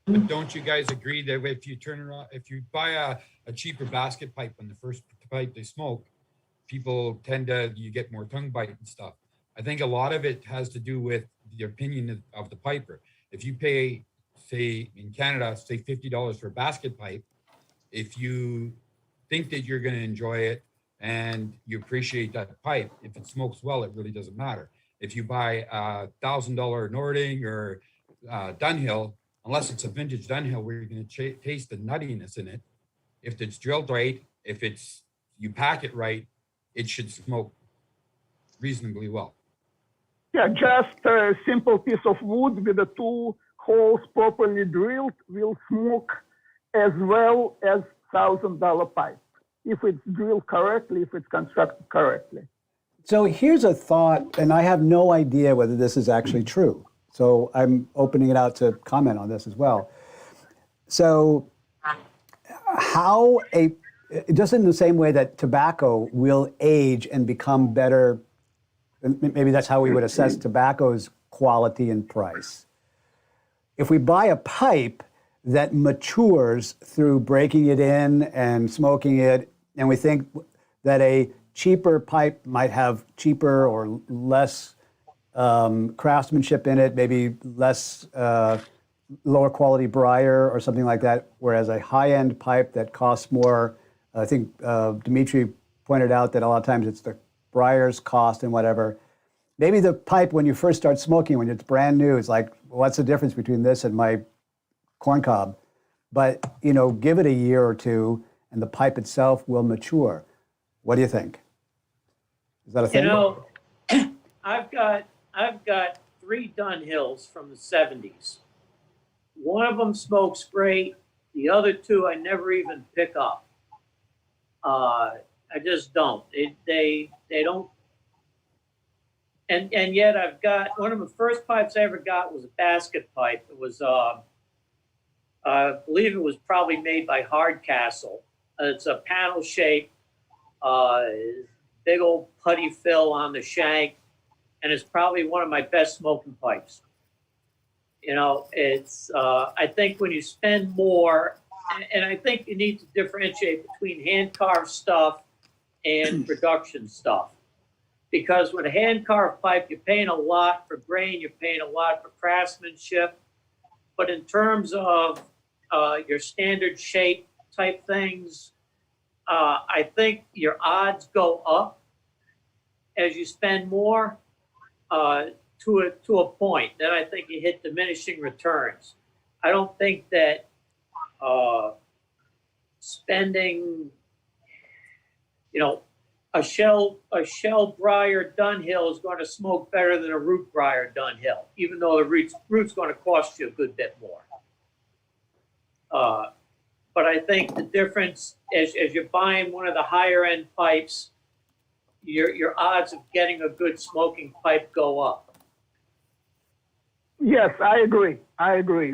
But don't you guys agree that if you turn around, if you buy a cheaper basket pipe on the first pipe they smoke, people you get more tongue bite and stuff. I think a lot of it has to do with the opinion of the piper. If you pay, say in Canada, say $50 for a basket pipe, if you think that you're going to enjoy it and you appreciate that pipe, if it smokes well, it really doesn't matter. If you buy a $1,000 Nording or Dunhill, unless it's a vintage Dunhill where you're going to taste the nuttiness in it, if it's drilled right, if you pack it right, it should smoke reasonably well. Yeah, just a simple piece of wood with the 2 holes properly drilled will smoke as well as $1,000 pipe, if it's drilled correctly, if it's constructed correctly. So here's a thought, and I have no idea whether this is actually true. So I'm opening it out to comment on this as well. So just in the same way that tobacco will age and become better, maybe that's how we would assess tobacco's quality and price. If we buy a pipe that matures through breaking it in and smoking it, and we think that a cheaper pipe might have cheaper or less craftsmanship in it, maybe less lower quality briar or something like that, whereas a high-end pipe that costs more, I think Dimitri pointed out that a lot of times it's the briars cost and whatever. Maybe the pipe, when you first start smoking, when it's brand new, it's like, what's the difference between this and my corn cob? But, you know, give it a year or two and the pipe itself will mature. What do you think? Is that a thing? You know, I've got 3 Dunhills from the 70s. One of them smokes great. The other 2 I never even pick up. I just don't. They don't. And yet I've got one of the first pipes I ever got was a basket pipe. It was I believe it was probably made by Hardcastle. It's a panel shape, big old putty fill on the shank, and it's probably one of my best smoking pipes. You know, it's I think when you spend more, and I think you need to differentiate between hand-carved stuff and production stuff. Because with a hand-carved pipe, you're paying a lot for grain, you're paying a lot for craftsmanship. But in terms of your standard shape type things, I think your odds go up as you spend more to a point. Then I think you hit diminishing returns. I don't think that spending, you know, a shell briar Dunhill is going to smoke better than a root briar Dunhill, even though the root's going to cost you a good bit more. But I think the difference as you're buying one of the higher end pipes, your odds of getting a good smoking pipe go up. Yes, I agree.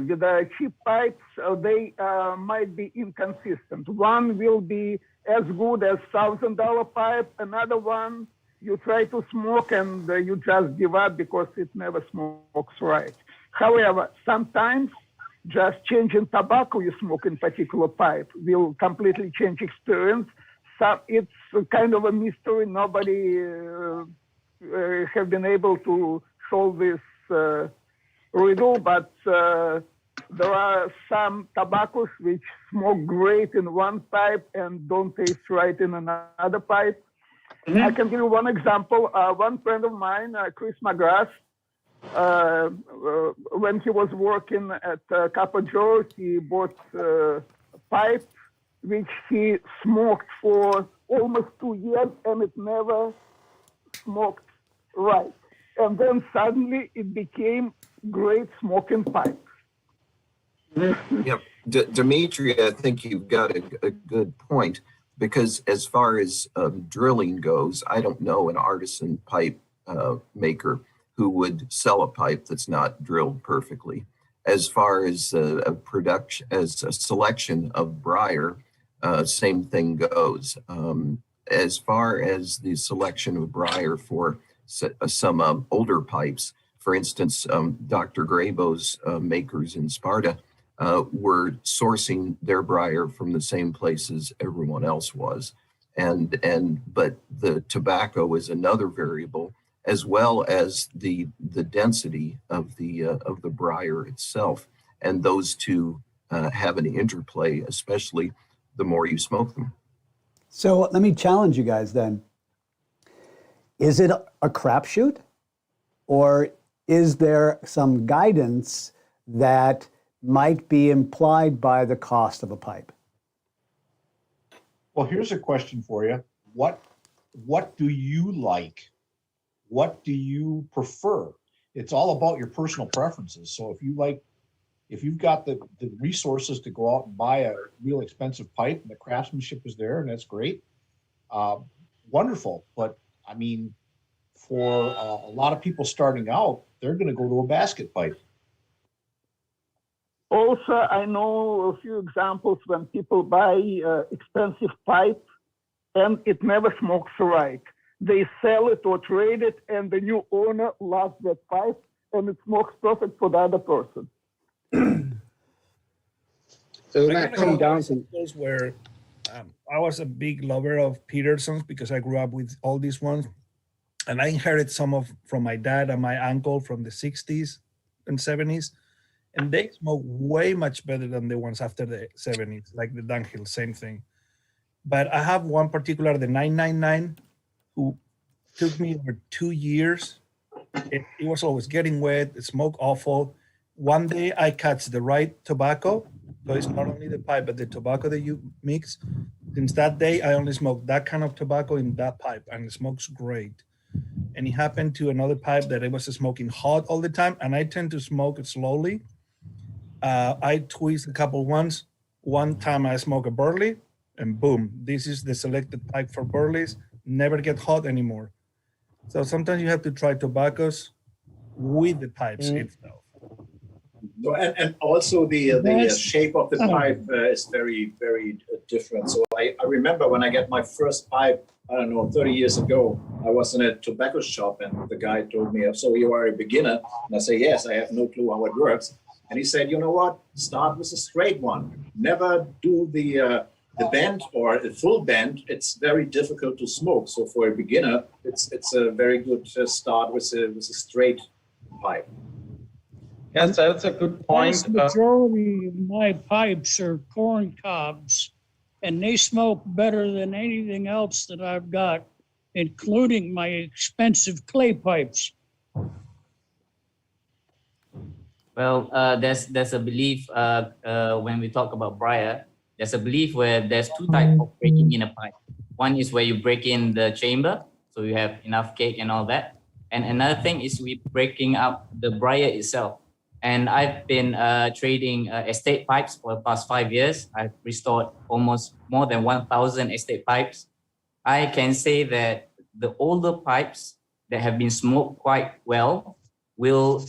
With the cheap pipes, they might be inconsistent. One will be as good as $1,000 pipe. Another one, you try to smoke and you just give up because it never smokes right. However, sometimes just changing tobacco you smoke in particular pipe will completely change experience. So it's kind of a mystery. Nobody have been able to solve this riddle, but there are some tobaccos which smoke great in one pipe and don't taste right in another pipe. Mm-hmm. I can give you one example. One friend of mine, Chris McGrath, when he was working at Copper Joe, he bought a pipe which he smoked for almost 2 years and it never smoked right. And then suddenly it became great smoking pipe. Yep. Dimitri, I think you've got a good point, because as far as drilling goes, I don't know an artisan pipe maker who would sell a pipe that's not drilled perfectly. As far as a selection of briar, same thing goes. As far as the selection of briar for some older pipes, for instance, Dr. Graybo's makers in Sparta were sourcing their briar from the same places everyone else was. But the tobacco is another variable, as well as the density of the briar itself. And those two have an interplay, especially the more you smoke them. So let me challenge you guys then. Is it a crapshoot, or is there some guidance that might be implied by the cost of a pipe? Well, here's a question for you. What do you like? What do you prefer? It's all about your personal preferences. So if you've got the resources to go out and buy a real expensive pipe and the craftsmanship is there, and that's great, wonderful. But I mean, for a lot of people starting out, they're going to go to a basket pipe. Also, I know a few examples when people buy expensive pipe and it never smokes right. They sell it or trade it, and the new owner loves that pipe and it smokes perfect for the other person. So that comes down to those where I was a big lover of Petersons because I grew up with all these ones, and I inherited some from my dad and my uncle from the 60s and 70s, and they smoke way much better than the ones after the 70s, like the Dunhill, same thing. But I have one particular, the 999, who took me over 2 years. It was always getting wet, the smoke awful. One day I catch the right tobacco. So it's not only the pipe, but the tobacco that you mix. Since that day, I only smoke that kind of tobacco in that pipe, and it smokes great. And it happened to another pipe that I was smoking hot all the time, and I tend to smoke it slowly. I twist a couple ones. One time I smoke a burley, and boom, this is the selected pipe for burleys. Never get hot anymore. So sometimes you have to try tobaccos with the pipes itself. So, and also the shape of the pipe is very, very different. So I remember when I got my first pipe, I don't know, 30 years ago, I was in a tobacco shop and the guy told me, so you are a beginner? And I say, yes, I have no clue how it works. And he said, you know what, start with a straight one. Never do the bend or a full bend. It's very difficult to smoke. So for a beginner, it's a very good start with a straight pipe. Yes, that's a good point. The majority of my pipes are corn cobs, and they smoke better than anything else that I've got, including my expensive clay pipes. Well, there's a belief when we talk about briar, there's a belief where there's two types of breaking in a pipe. One is where you break in the chamber, so you have enough cake and all that. And another thing is we breaking up the briar itself. And I've been trading estate pipes for the past 5 years. I've restored almost more than 1,000 estate pipes. I can say that the older pipes that have been smoked quite well will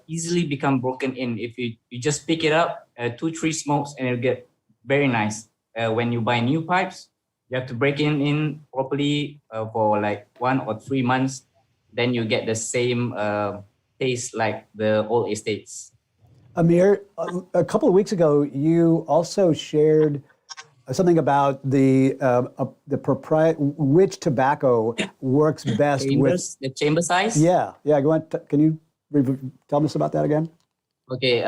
easily become broken in. If you just pick it up, 2-3 smokes, and it'll get very nice. When you buy new pipes, you have to break in properly for like 1 or 3 months. Then you get the same taste like the old estates. Amir, a couple of weeks ago, you also shared something about the which tobacco works best with the chamber size. Yeah. Can you tell us about that again? Okay,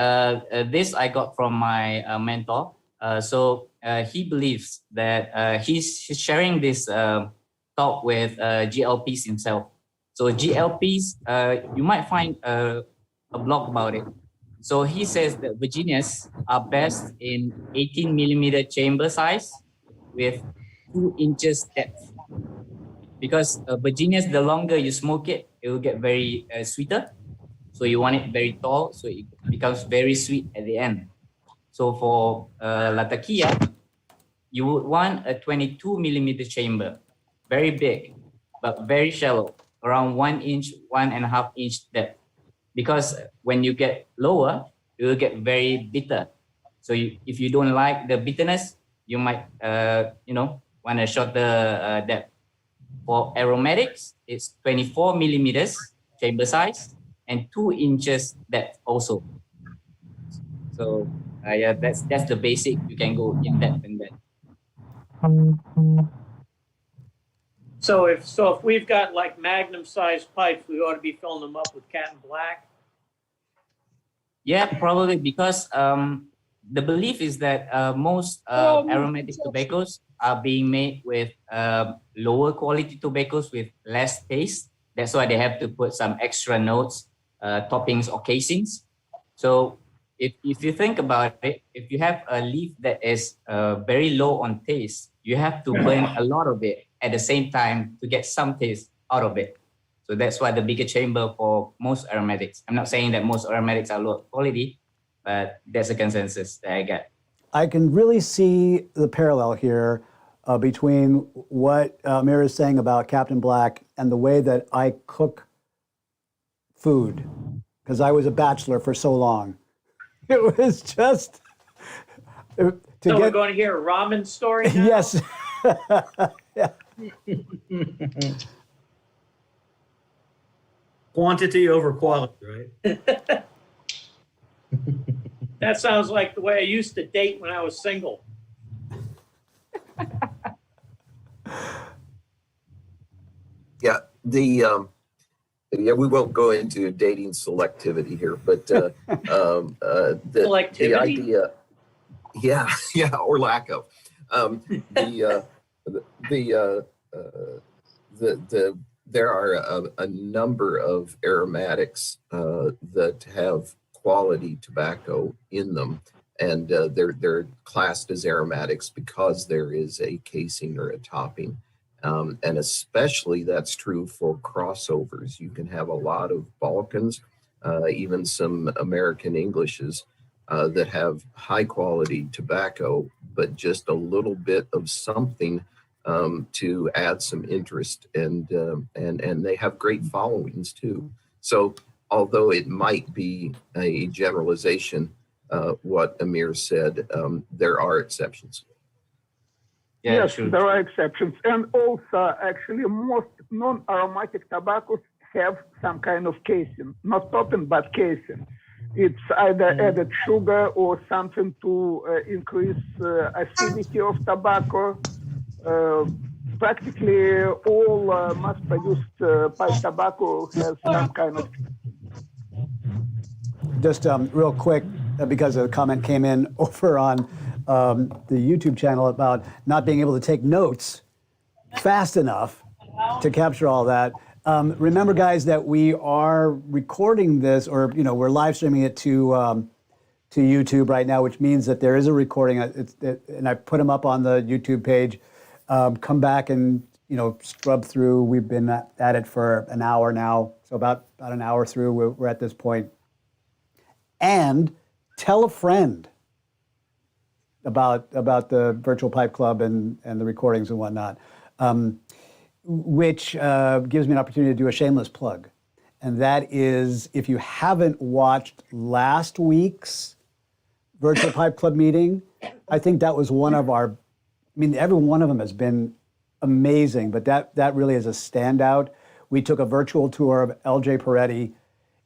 this I got from my mentor. So he believes that he's sharing this talk with GLPs himself. So GLPs, you might find a blog about it. So he says that Virginias are best in 18 millimeter chamber size with 2 inches depth. Because Virginias, the longer you smoke it, it will get very sweeter. So you want it very tall, so it becomes very sweet at the end. So for Latakia, you would want a 22 millimeter chamber, very big, but very shallow, around 1 inch, 1.5 inch depth. Because when you get lower, it will get very bitter. So if you don't like the bitterness, you might, want a shorter depth. For aromatics, it's 24 millimeters chamber size and 2 inches depth also. So that's the basic. You can go in depth in that. So if we've got like magnum sized pipes, we ought to be filling them up with Cat and Black. Yeah, probably because the belief is that most aromatic tobaccos are being made with lower quality tobaccos with less taste. That's why they have to put some extra notes, toppings or casings. So if you think about it, if you have a leaf that is very low on taste, you have to burn a lot of it at the same time to get some taste out of it. So that's why the bigger chamber for most aromatics. I'm not saying that most aromatics are low quality, but that's a consensus that I get. I can really see the parallel here between what Amir is saying about Captain Black and the way that I cook food, because I was a bachelor for so long. It was just We're going to hear a ramen story now? Yes. Yeah. Quantity over quality, right? That sounds like the way I used to date when I was single. Yeah, we won't go into dating selectivity here, but the idea, yeah, or lack there are a number of aromatics that have quality tobacco in them, and they're classed as aromatics because there is a casing or a topping. And especially that's true for crossovers. You can have a lot of Balkans, even some American Englishes that have high quality tobacco, but just a little bit of something to add some interest, and they have great followings too. So although it might be a generalization, what Amir said, there are exceptions. Yeah, Yes, true. there are exceptions. And also, actually, most non-aromatic tobaccos have some kind of casing, not topping, but casing. It's either added sugar or something to increase acidity of tobacco. Practically all mass-produced pipe tobacco has some kind of. Just real quick, because a comment came in over on the YouTube channel about not being able to take notes fast enough to capture all that. Remember, guys, that we are recording this, or we're live streaming it to YouTube right now, which means that there is a recording, and I put them up on the YouTube page. Come back and scrub through. We've been at it for an hour now, so about an hour through. We're at this point. And tell a friend about the Virtual Pipe Club and the recordings and whatnot, which gives me an opportunity to do a shameless plug. And that is, if you haven't watched last week's Virtual Pipe Club meeting, I think that was one of our, every one of them has been amazing, but that really is a standout. We took a virtual tour of LJ Peretti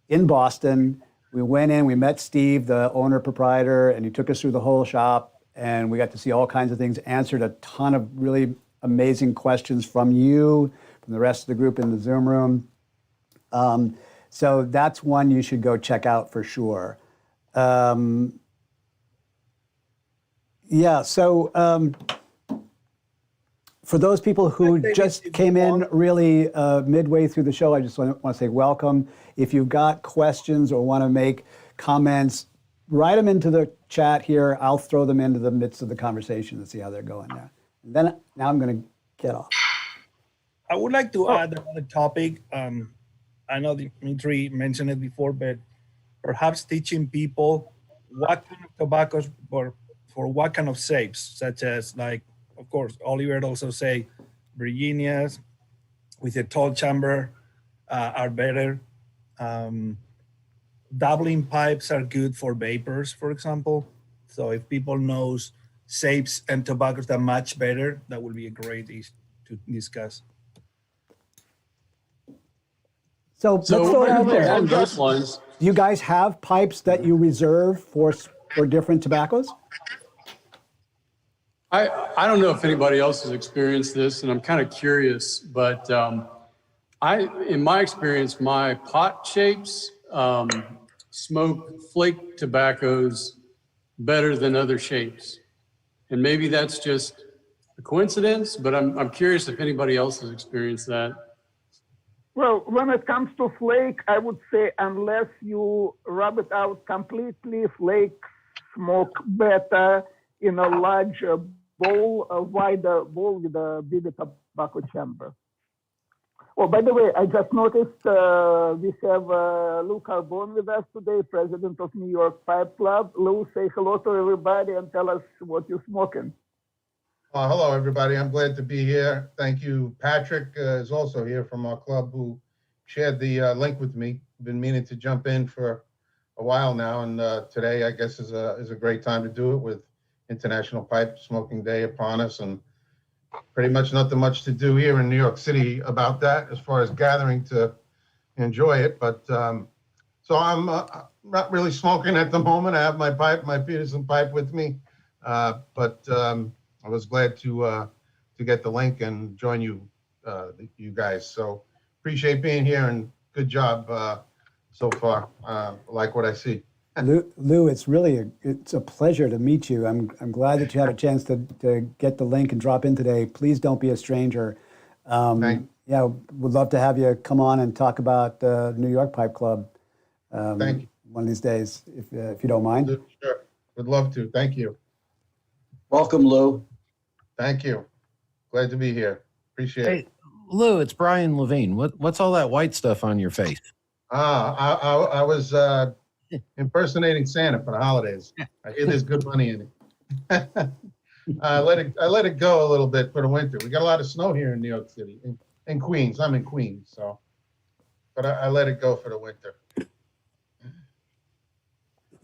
in Boston. We went in, we met Steve, the owner proprietor, and he took us through the whole shop, and we got to see all kinds of things, answered a ton of really amazing questions from you, from the rest of the group in the Zoom room. So that's one you should go check out for sure. For those people who just came in really midway through the show, I just want to say welcome. If you've got questions or want to make comments, write them into the chat here. I'll throw them into the midst of the conversation and see how they're going there. And then now I'm going to get off. I would like to add another topic. I know Dimitri mentioned it before, but perhaps teaching people what kind of tobaccos or for what kind of shapes, such as, like, of course, Oliver also say Virginias with a tall chamber are better. Doubling pipes are good for vapors, for example. So if people knows shapes and tobaccos that match better, that would be a great issue to discuss. So let's throw it out there. On those lines, Do you guys have pipes that you reserve for different tobaccos? I don't know if anybody else has experienced this, and I'm kind of curious, but in my experience, my pot shapes smoke flake tobaccos better than other shapes. And maybe that's just a coincidence, but I'm curious if anybody else has experienced that. Well, when it comes to flake, I would say unless you rub it out completely, flakes smoke better in a large bowl, a wider bowl with a bigger tobacco chamber. Oh, by the way, I just noticed we have Lou Carbone with us today, president of New York Pipe Club. Lou, say hello to everybody and tell us what you're smoking. Hello, everybody. I'm glad to be here. Thank you. Patrick is also here from our club, who shared the link with me. Been meaning to jump in for a while now, and today, I guess, is a great time to do it with International Pipe Smoking Day upon us, and pretty much nothing much to do here in New York City about that as far as gathering to enjoy it. But so I'm not really smoking at the moment. I have my pipe, my Peterson pipe with me, but I was glad to get the link and join you, you guys. So appreciate being here, and good job so far. Like what I see. Lou, it's a pleasure to meet you. I'm glad that you had a chance to get the link and drop in today. Please don't be a stranger. Yeah, would love to have you come on and talk about the New York Pipe Club. Thank you. One of these days, if you don't mind. Sure. Would love to. Thank you. Welcome, Lou. Thank you. Glad to be here. Appreciate it. Hey, Lou, it's Brian Levine. What's all that white stuff on your face? I was impersonating Santa for the holidays. I hear there's good money in it. I let it go a little bit for the winter. We got a lot of snow here in New York City, in Queens. I'm in Queens, so. But I let it go for the winter.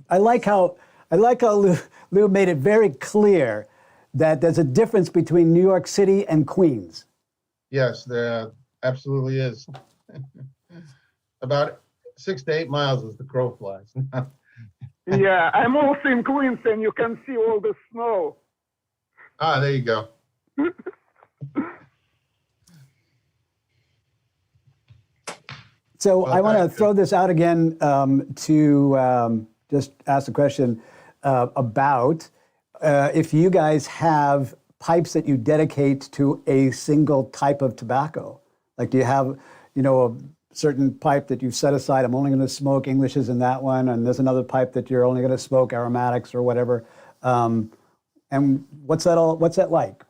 I like how Lou made it very clear that there's a difference between New York City and Queens. Yes, there absolutely is. About 6 to 8 miles as the crow flies. Yeah, I'm also in Queens, and you can see all the snow. Ah, there you go. So Well, I want to thank you. throw this out again to just ask a question about if you guys have pipes that you dedicate to a single type of tobacco. Like, do you have, a certain pipe that you've set aside? I'm only going to smoke Englishes in that one, and there's another pipe that you're only going to smoke aromatics or whatever. And what's that like?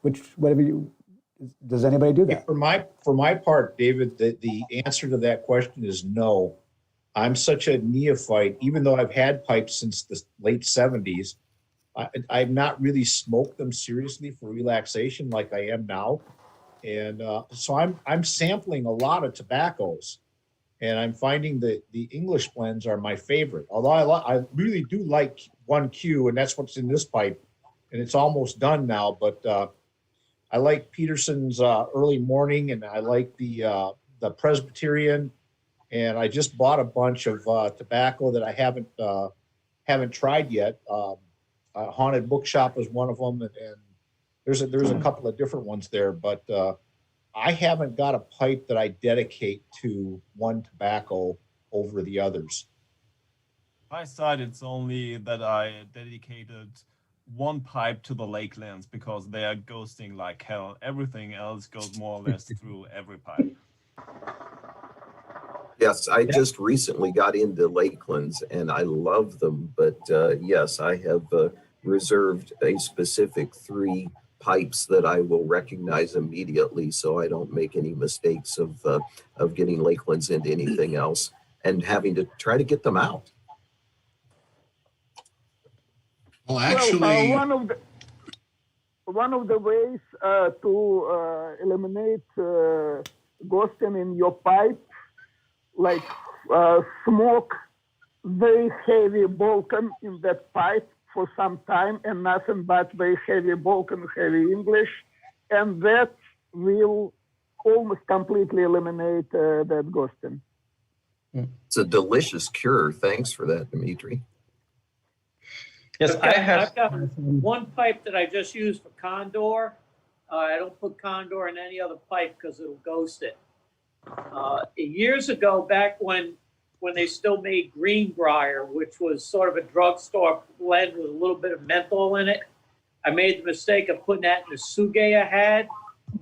Does anybody do that? For my part, David, the answer to that question is no. I'm such a neophyte, even though I've had pipes since the late 70s. I've not really smoked them seriously for relaxation like I am now. And so I'm sampling a lot of tobaccos, and I'm finding that the English blends are my favorite. Although I really do like 1Q, and that's what's in this pipe, and it's almost done now. But I like Peterson's Early Morning, and I like the Presbyterian, and I just bought a bunch of tobacco that I haven't tried yet. Haunted Bookshop is one of them, and there's a couple of different ones there, but I haven't got a pipe that I dedicate to one tobacco over the others. My side, it's only that I dedicated one pipe to the Lakelands because they are ghosting like hell. Everything else goes more or less through every pipe. Yes, I just recently got into Lakelands and I love them, but yes, I have reserved a specific 3 pipes that I will recognize immediately, so I don't make any mistakes of getting Lakelands into anything else and having to try to get them out. Well, actually, one of the ways to eliminate ghosting in your pipe, like smoke very heavy Balkan in that pipe for some time, and nothing but very heavy Balkan, heavy English, and that will almost completely eliminate that ghosting. It's a delicious cure. Thanks for that, Dimitri. Yes, I've got one pipe that I just use for Condor. I don't put Condor in any other pipe because it'll ghost it. Years ago, back when they still made Greenbrier, which was sort of a drugstore blend with a little bit of menthol in it, I made the mistake of putting that in the Suge I had.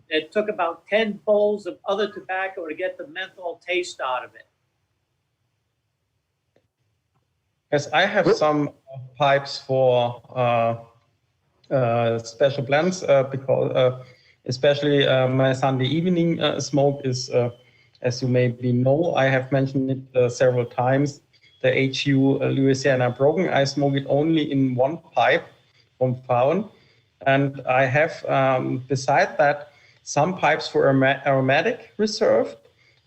It took about 10 bowls of other tobacco to get the menthol taste out of it. Yes, I have some pipes for special blends because especially my Sunday evening smoke is, as you maybe know, I have mentioned it several times, the HU Louisiana Broken. I smoke it only in one pipe from Frauen. And I have, beside that, some pipes for aromatic reserved.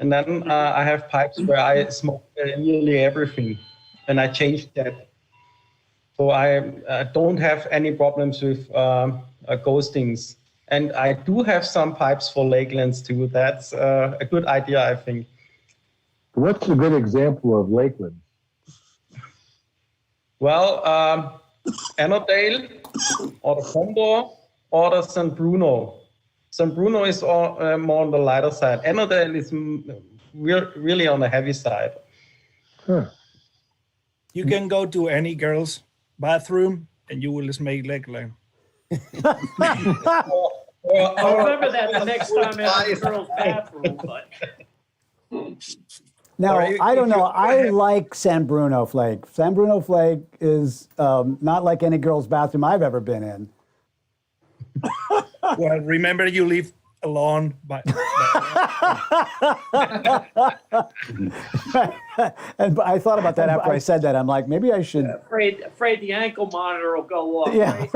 And then I have pipes where I smoke nearly everything. And I changed that. So I don't have any problems with ghostings. And I do have some pipes for Lakelands too. That's a good idea, I think. What's a good example of Lakeland? Well, Annandale or the Condor or the San Bruno. San Bruno is more on the lighter side. Annandale is really on the heavy side. Huh. You can go to any girl's bathroom and you will smell Lakeland. I'll remember that the next time I'm in the girls' bathroom, but. Now, I don't know. I like San Bruno flake. San Bruno flake is not like any girl's bathroom I've ever been in. Well, remember you live alone. And I thought about that after I said that. I'm like, maybe I should. Afraid the ankle monitor will go off. Yeah,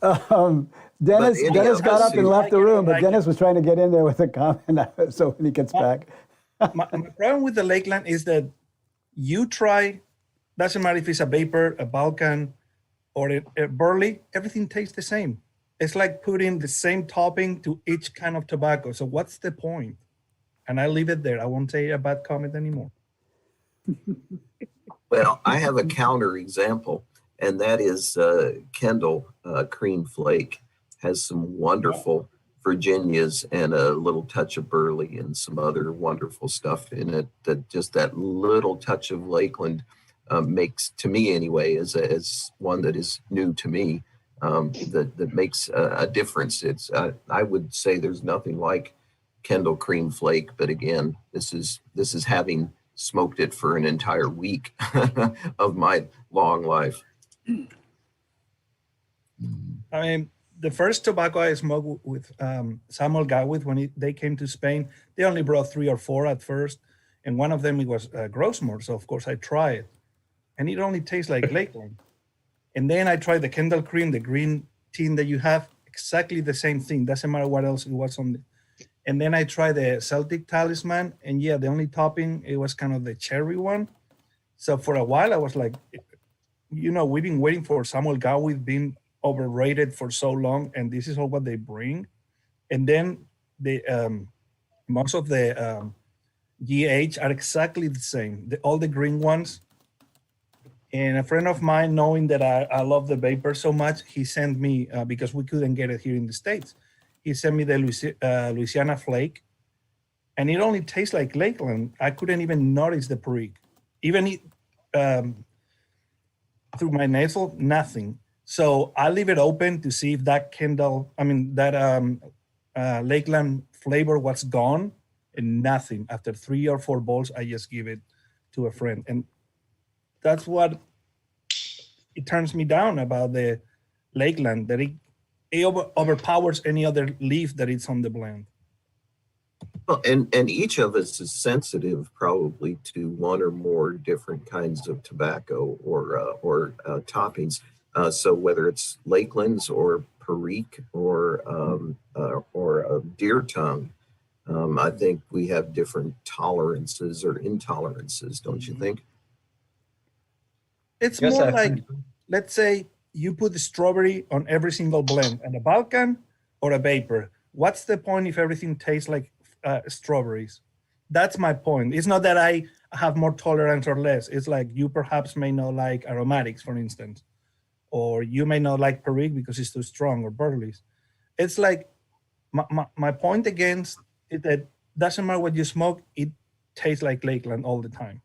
Right? Dennis got up and left the room, but Dennis was trying to get in there with a comment. So when he gets back. My problem with the Lakeland is that you try, doesn't matter if it's a vapor, a Balkan, or a burley, everything tastes the same. It's like putting the same topping to each kind of tobacco. So what's the point? And I leave it there. I won't say a bad comment anymore. Well, I have a counter example, and that is Kendall Cream Flake has some wonderful Virginias and a little touch of burley and some other wonderful stuff in it. That just that little touch of Lakeland makes, to me anyway, as one that is new to me, that makes a difference. It's I would say there's nothing like Kendall Cream Flake, but again, this is having smoked it for an entire week of my long life. I mean, the first tobacco I smoked with Samuel Gawith when they came to Spain, they only brought 3 or 4 at first, and one of them it was Grossmore. So of course I tried it, and it only tastes like Lakeland. And then I tried the Kendall Cream, the green tin that you have, exactly the same thing. Doesn't matter what else it was on the. And then I tried the Celtic Talisman, and yeah, the only topping, it was kind of the cherry one. So for a while I was like, we've been waiting for Samuel Gawith being overrated for so long, and this is all what they bring. And then the most of the GH are exactly the same, all the green ones. And a friend of mine, knowing that I love the vapor so much, he sent me, because we couldn't get it here in the States, he sent me the Louisiana Flake, and it only tastes like Lakeland. I couldn't even notice the perique. Even through my nasal, nothing. So I leave it open to see if that Lakeland flavor was gone, and nothing. After 3 or 4 bowls, I just give it to a friend. And that's what it turns me down about the Lakeland, that it overpowers any other leaf that is on the blend. Well, and each of us is sensitive probably to one or more different kinds of tobacco or toppings. So whether it's Lakelands or Perique or deer tongue, I think we have different tolerances or intolerances, don't you think? It's more like, let's say you put the strawberry on every single blend, and a Balkan or a vapor. What's the point if everything tastes like strawberries? That's my point. It's not that I have more tolerance or less. It's like you perhaps may not like aromatics, for instance, or you may not like Perique because it's too strong, or burleys. It's like my point against it, that doesn't matter what you smoke, it tastes like Lakeland all the time.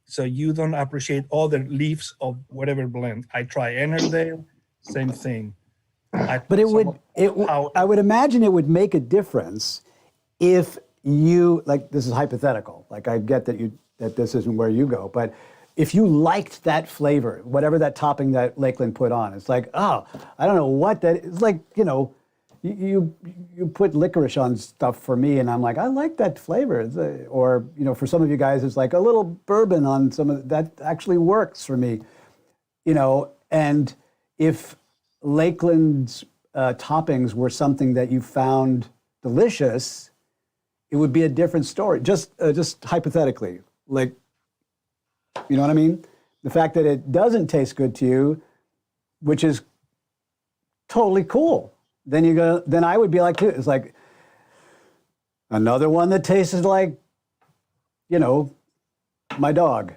So you don't appreciate all the leaves of whatever blend. I try Ennerdale, same thing. But I would imagine it would make a difference if you, like, this is hypothetical. Like, I get that this isn't where you go, but if you liked that flavor, whatever that topping that Lakeland put on, it's like, oh, I don't know what that is. Like, you put licorice on stuff for me, and I'm like, I like that flavor. Or, for some of you guys, it's like a little bourbon on some of that actually works for me. And if Lakeland's toppings were something that you found delicious, it would be a different story. Just hypothetically, like, you know what I mean? The fact that it doesn't taste good to you, which is totally cool. Then I would be like, too. It's like another one that tastes like, my dog.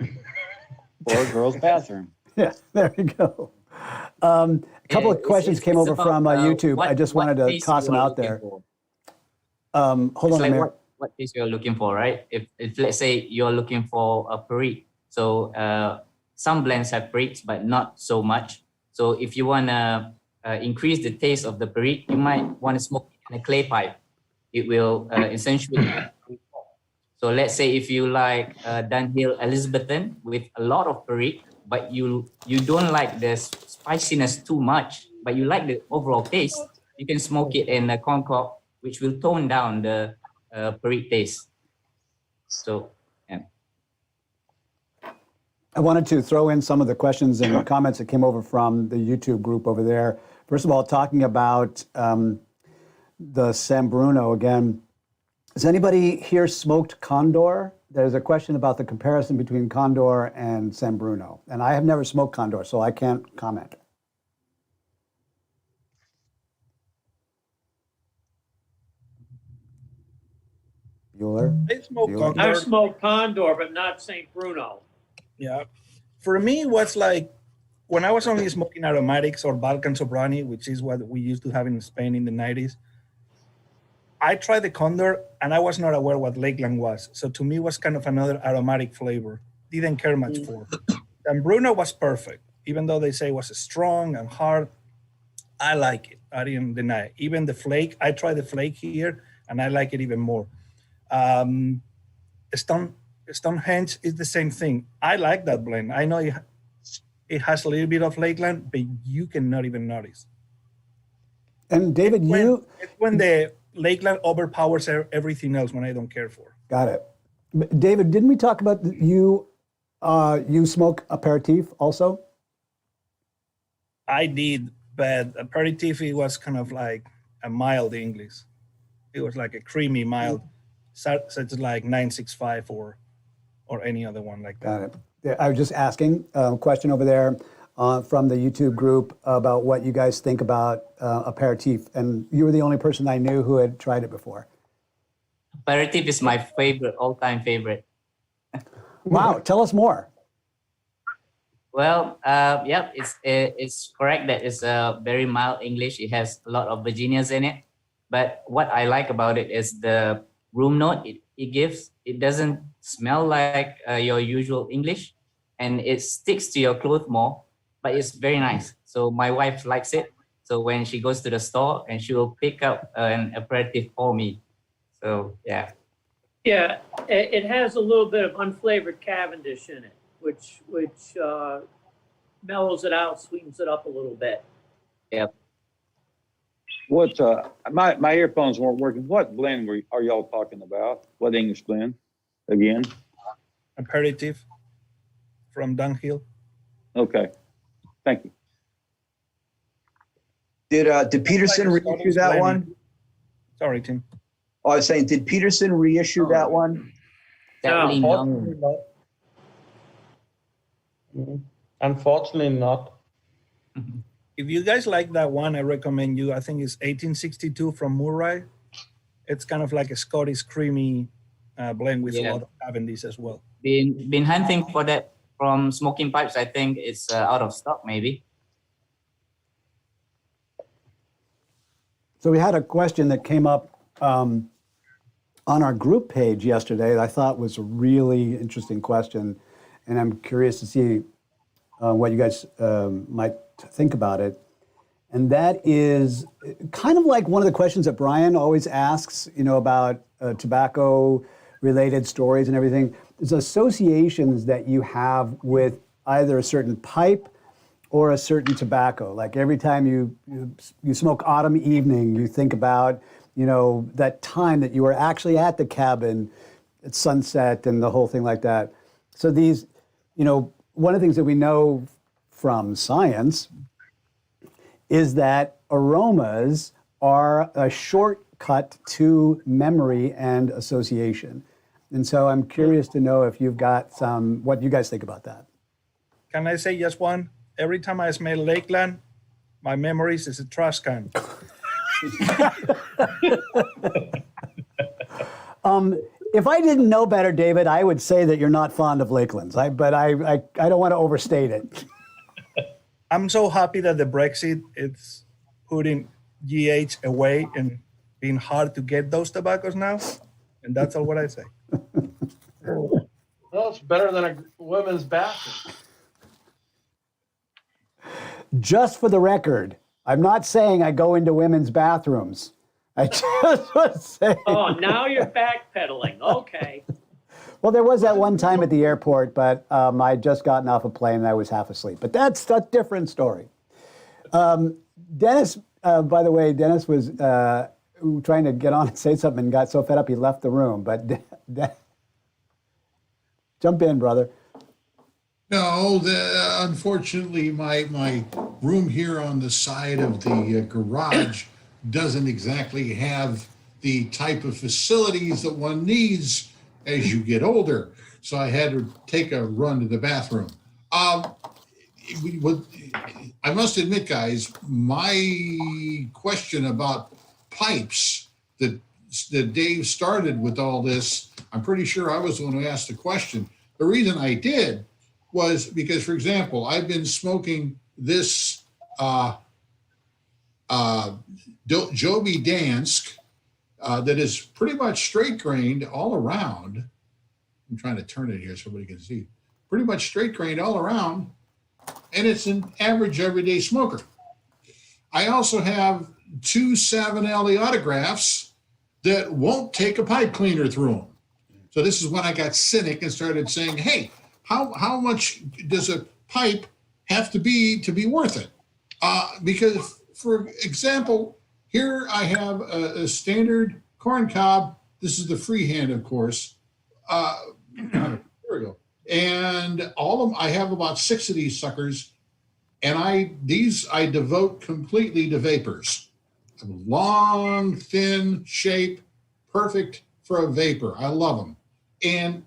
Or girl's bathroom. Yeah, there you go. A couple of questions came over from YouTube. I just wanted to toss them out there. Hold on a minute. What taste you're looking for, right? If let's say you're looking for a Perique, so some blends have Periques, but not so much. So So if you want to increase the taste of the perique, you might want to smoke in a clay pipe. It will essentially. So let's say if you like Dunhill Elizabethan with a lot of perique, but you don't like the spiciness too much, but you like the overall taste, you can smoke it in a Concord, which will tone down the perique taste. So, yeah. I wanted to throw in some of the questions and comments that came over from the YouTube group over there. First of all, talking about the San Bruno again. Has anybody here smoked Condor? There's a question about the comparison between Condor and San Bruno. And I have never smoked Condor, so I can't comment. Bueller? I've smoked Condor, but not St. Bruno. Yeah. For me, it was like when I was only smoking aromatics or Balkan Sobrani, which is what we used to have in Spain in the 90s, I tried the Condor and I was not aware what Lakeland was. So to me, it was kind of another aromatic flavor. Didn't care much for. And Bruno was perfect. Even though they say it was strong and hard, I like it. I didn't deny it. Even the flake, I tried the flake here and I like it even more. Stonehenge is the same thing. I like that blend. I know it has a little bit of Lakeland, but you cannot even notice. And David, it's when the Lakeland overpowers everything else when I don't care for. Got it. David, didn't we talk about you smoke aperitif also? I did, but aperitif, it was kind of like a mild English. It was like a creamy mild, such as like 965 or any other one like that. Got it. Yeah, I was just asking a question over there from the YouTube group about what you guys think about aperitif, and you were the only person I knew who had tried it before. Aperitif is my favorite, all-time favorite. Wow, tell us more. Well, yeah, it's correct that it's a very mild English. It has a lot of Virginias in it. But what I like about it is the room note it gives. It doesn't smell like your usual English, and it sticks to your clothes more, but it's very nice. So my wife likes it. So when she goes to the store, and she will pick up an aperitif for me. So, yeah. Yeah, it has a little bit of unflavored Cavendish in it, which mellows it out, sweetens it up a little bit. Yep. What my earphones weren't working. What blend are y'all talking about? What English blend? Again? Aperitif from Dunhill. Okay, thank you. Did Peterson reissue that one? Sorry, Tim. Oh, I was saying, did Peterson reissue that one? Unfortunately not. If you guys like that one, I recommend you. I think it's 1862 from Murray. It's kind of like a Scottish creamy blend with a lot of Cavendish as well. Been hunting for that from Smoking Pipes. I think it's out of stock, maybe. So we had a question that came up on our group page yesterday that I thought was a really interesting question, and I'm curious to see what you guys might think about it. And that is kind of like one of the questions that Brian always asks, about tobacco-related stories and everything. There's associations that you have with either a certain pipe or a certain tobacco. Like every time you smoke Autumn Evening, you think about, that time that you were actually at the cabin at sunset and the whole thing like that. So these, one of the things that we know from science is that aromas are a shortcut to memory and association. And so I'm curious to know if you've got what you guys think about that. Can I say just one? Every time I smell Lakeland, my memories is a trash can. If I didn't know better, David, I would say that you're not fond of Lakelands. But I don't want to overstate it. I'm so happy that the Brexit is putting GH away and being hard to get those tobaccos now. And that's all what I say. Well, it's better than a women's bathroom. just for the record, I'm not saying I go into women's bathrooms. I just was saying. Oh, now you're backpedaling. Okay. Well, there was that one time at the airport, but I'd just gotten off a plane and I was half asleep. But that's a different story. Dennis, by the way, Dennis was trying to get on and say something and got so fed up he left the room. But jump in, brother. No, unfortunately, my room here on the side of the garage doesn't exactly have the type of facilities that one needs as you get older. So I had to take a run to the bathroom. I must admit, guys, my question about pipes that Dave started with all this, I'm pretty sure I was the one who asked the question. The reason I did was because, for example, I've been smoking this Joby Dansk that is pretty much straight grained all around. I'm trying to turn it here so everybody can see. Pretty much straight grained all around, and it's an average everyday smoker. I also have 2 Savinelli autographs that won't take a pipe cleaner through them. So this is when I got cynic and started saying, hey, how much does a pipe have to be worth it? Because, for example, here I have a standard corn cob. This is the freehand, of course. There we go. And I have about 6 of these suckers, and I devote completely to vapors. A long, thin shape, perfect for a vapor. I love them. And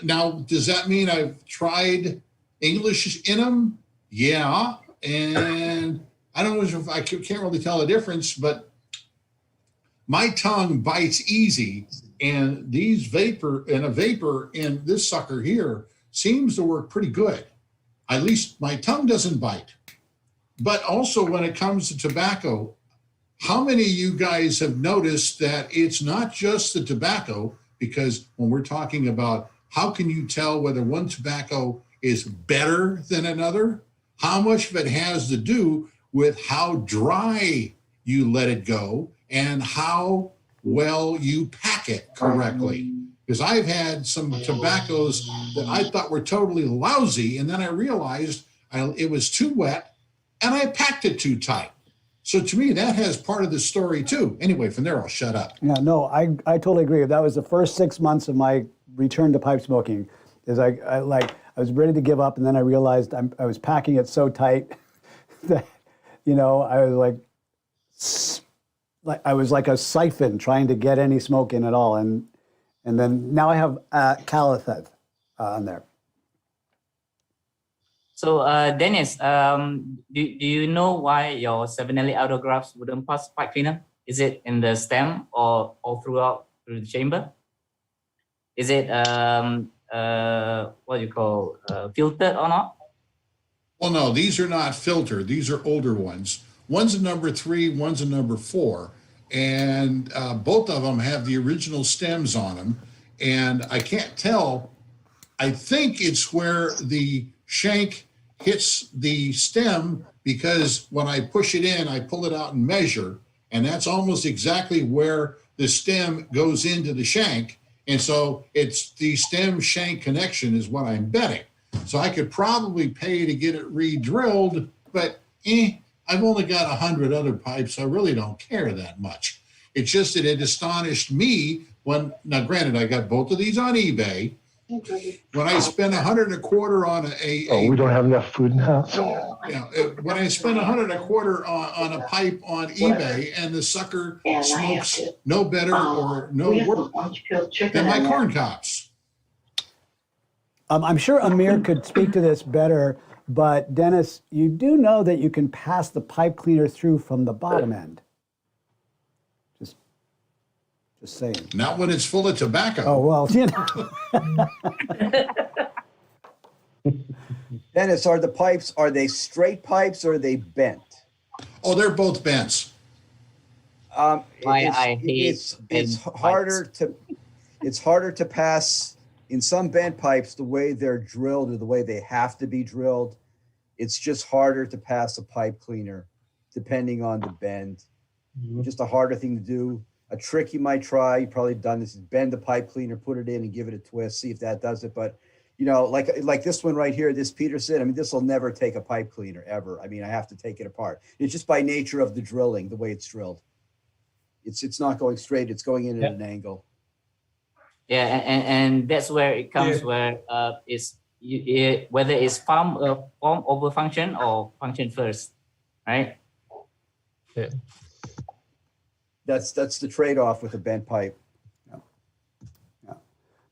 now, does that mean I've tried English in them? Yeah. And I don't know if I can't really tell the difference, but my tongue bites easy. And a vapor in this sucker here seems to work pretty good. At least my tongue doesn't bite. But also when it comes to tobacco, how many of you guys have noticed that it's not just the tobacco? Because when we're talking about how can you tell whether one tobacco is better than another, how much of it has to do with how dry you let it go and how well you pack it correctly. Because I've had some tobaccos that I thought were totally lousy, and then I realized it was too wet and I packed it too tight. So to me, that has part of the story too. Anyway, from there, I'll shut up. Yeah, no, I totally agree. That was the first 6 months of my return to pipe smoking. Is I was ready to give up, and then I realized I was packing it so tight that, I was like a siphon trying to get any smoke in at all. And then now I have calithet on there. So, Dennis, do you know why your Savinelli autographs wouldn't pass pipe cleaner? Is it in the stem or through the chamber? Is it filtered or not? Well, no, these are not filtered. These are older ones. One's a number 3, one's a number 4. And both of them have the original stems on them. And I can't tell. I think it's where the shank hits the stem, because when I push it in, I pull it out and measure. And that's almost exactly where the stem goes into the shank. And so it's the stem shank connection is what I'm betting. So I could probably pay to get it re-drilled, but I've only got 100 other pipes, so I really don't care that much. It's just that it astonished me now granted, I got both of these on eBay. When I spent $125 on we don't have enough food now. When I spent $125 on a pipe on eBay, and the sucker smokes no better or no worse than my corn cobs. I'm sure Amir could speak to this better, but Dennis, you do know that you can pass the pipe cleaner through from the bottom end. Just saying. Not when it's full of tobacco. Oh, well, Dennis, are the pipes, are they straight pipes or are they bent? Oh, they're both bent. It's harder to pass in some bent pipes the way they're drilled or the way they have to be drilled. It's just harder to pass a pipe cleaner, depending on the bend. Just a harder thing to do. A trick you might try, you've probably done this, is bend the pipe cleaner, put it in and give it a twist, see if that does it. But, you know, like this one right here, this Peterson, I mean, this will never take a pipe cleaner ever. I mean, I have to take it apart. It's just by nature of the drilling, the way it's drilled. It's not going straight, it's going in at an angle. Yeah, and that's where it comes where whether it's form over function or function first, right? Yeah. That's the trade-off with a bent pipe.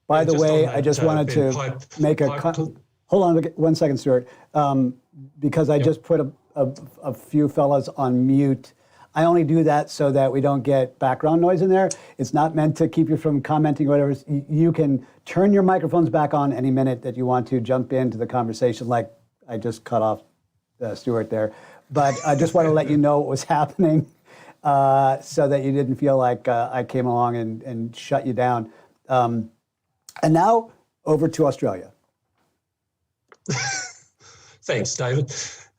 By the just way, on I just that, wanted Ben, to pipe- make a pipe- hold on 1 second, Stuart, because I just put a few fellas on mute. I only do that so that we don't get background noise in there. It's not meant to keep you from commenting or whatever. You can turn your microphones back on any minute that you want to jump into the conversation, like I just cut off Stuart there. But I just want to let you know what was happening so that you didn't feel like I came along and shut you down. And now over to Australia. Thanks, David.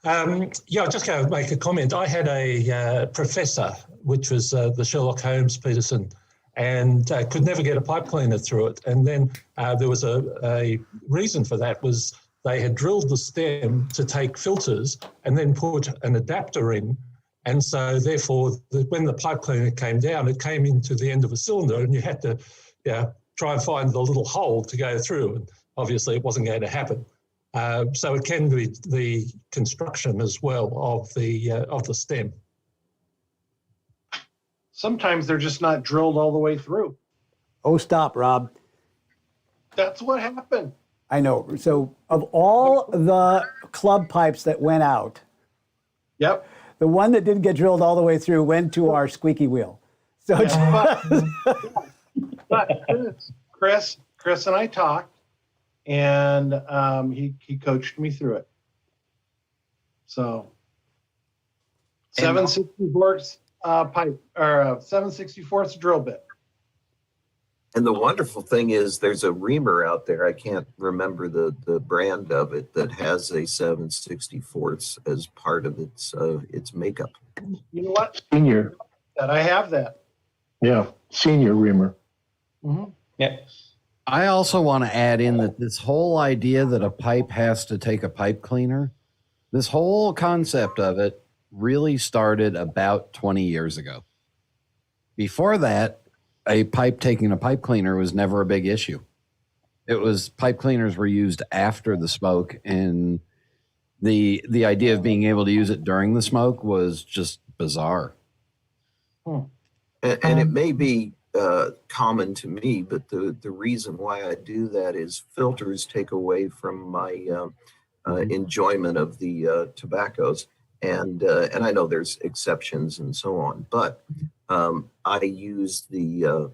I just going to make a comment. I had a professor, which was the Sherlock Holmes Peterson, and could never get a pipe cleaner through it. And then there was a reason for that, was they had drilled the stem to take filters and then put an adapter in. And so therefore, when the pipe cleaner came down, it came into the end of a cylinder and you had to try and find the little hole to go through. And obviously it wasn't going to happen. So it can be the construction as well of the stem. Sometimes they're just not drilled all the way through. Oh, stop, Rob. That's what happened. I know. So of all the club pipes that went out, yep, the one that didn't get drilled all the way through went to our squeaky wheel. So but Chris and I talked, and he coached me through it. So 7/64 pipe, or 7/64 drill bit. And the wonderful thing is there's a reamer out there, I can't remember the brand of it, that has a 7/64 as part of its makeup. You know what? Senior. That I have that. Yeah, senior reamer. Mm-hmm. Yeah. I also want to add in that this whole idea that a pipe has to take a pipe cleaner, this whole concept of it really started about 20 years ago. Before that, a pipe taking a pipe cleaner was never a big issue. It was pipe cleaners were used after the smoke, and the idea of being able to use it during the smoke was just bizarre. And it may be common to me, but the reason why I do that is filters take away from my enjoyment of the tobaccos. And I know there's exceptions and so on, but I use the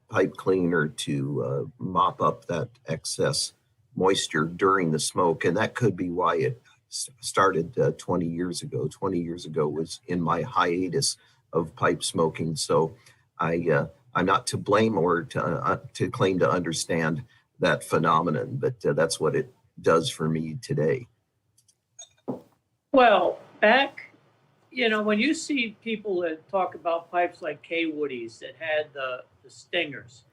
pipe cleaner to mop up that excess moisture during the smoke, and that could be why it started 20 years ago. 20 years ago was in my hiatus of pipe smoking, so I'm not to blame or to claim to understand that phenomenon, but that's what it does for me today. Well, back, when you see people that talk about pipes like K Woody's that had the stingers,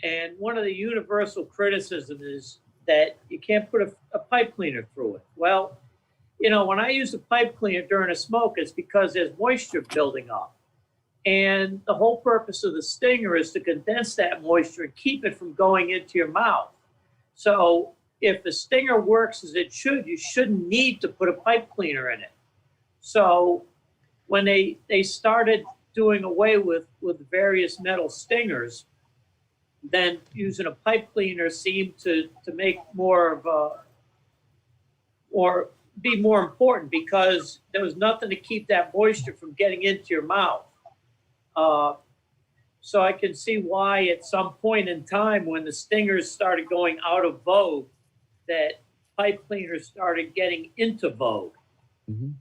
and one of the universal criticisms is that you can't put a pipe cleaner through it. Well, when I use a pipe cleaner during a smoke, it's because there's moisture building up. And the whole purpose of the stinger is to condense that moisture and keep it from going into your mouth. So if the stinger works as it should, you shouldn't need to put a pipe cleaner in it. So when they started doing away with various metal stingers, then using a pipe cleaner seemed to make more of or be more important, because there was nothing to keep that moisture from getting into your mouth. So I can see why at some point in time when the stingers started going out of vogue, that pipe cleaners started getting into vogue. Mm-hmm.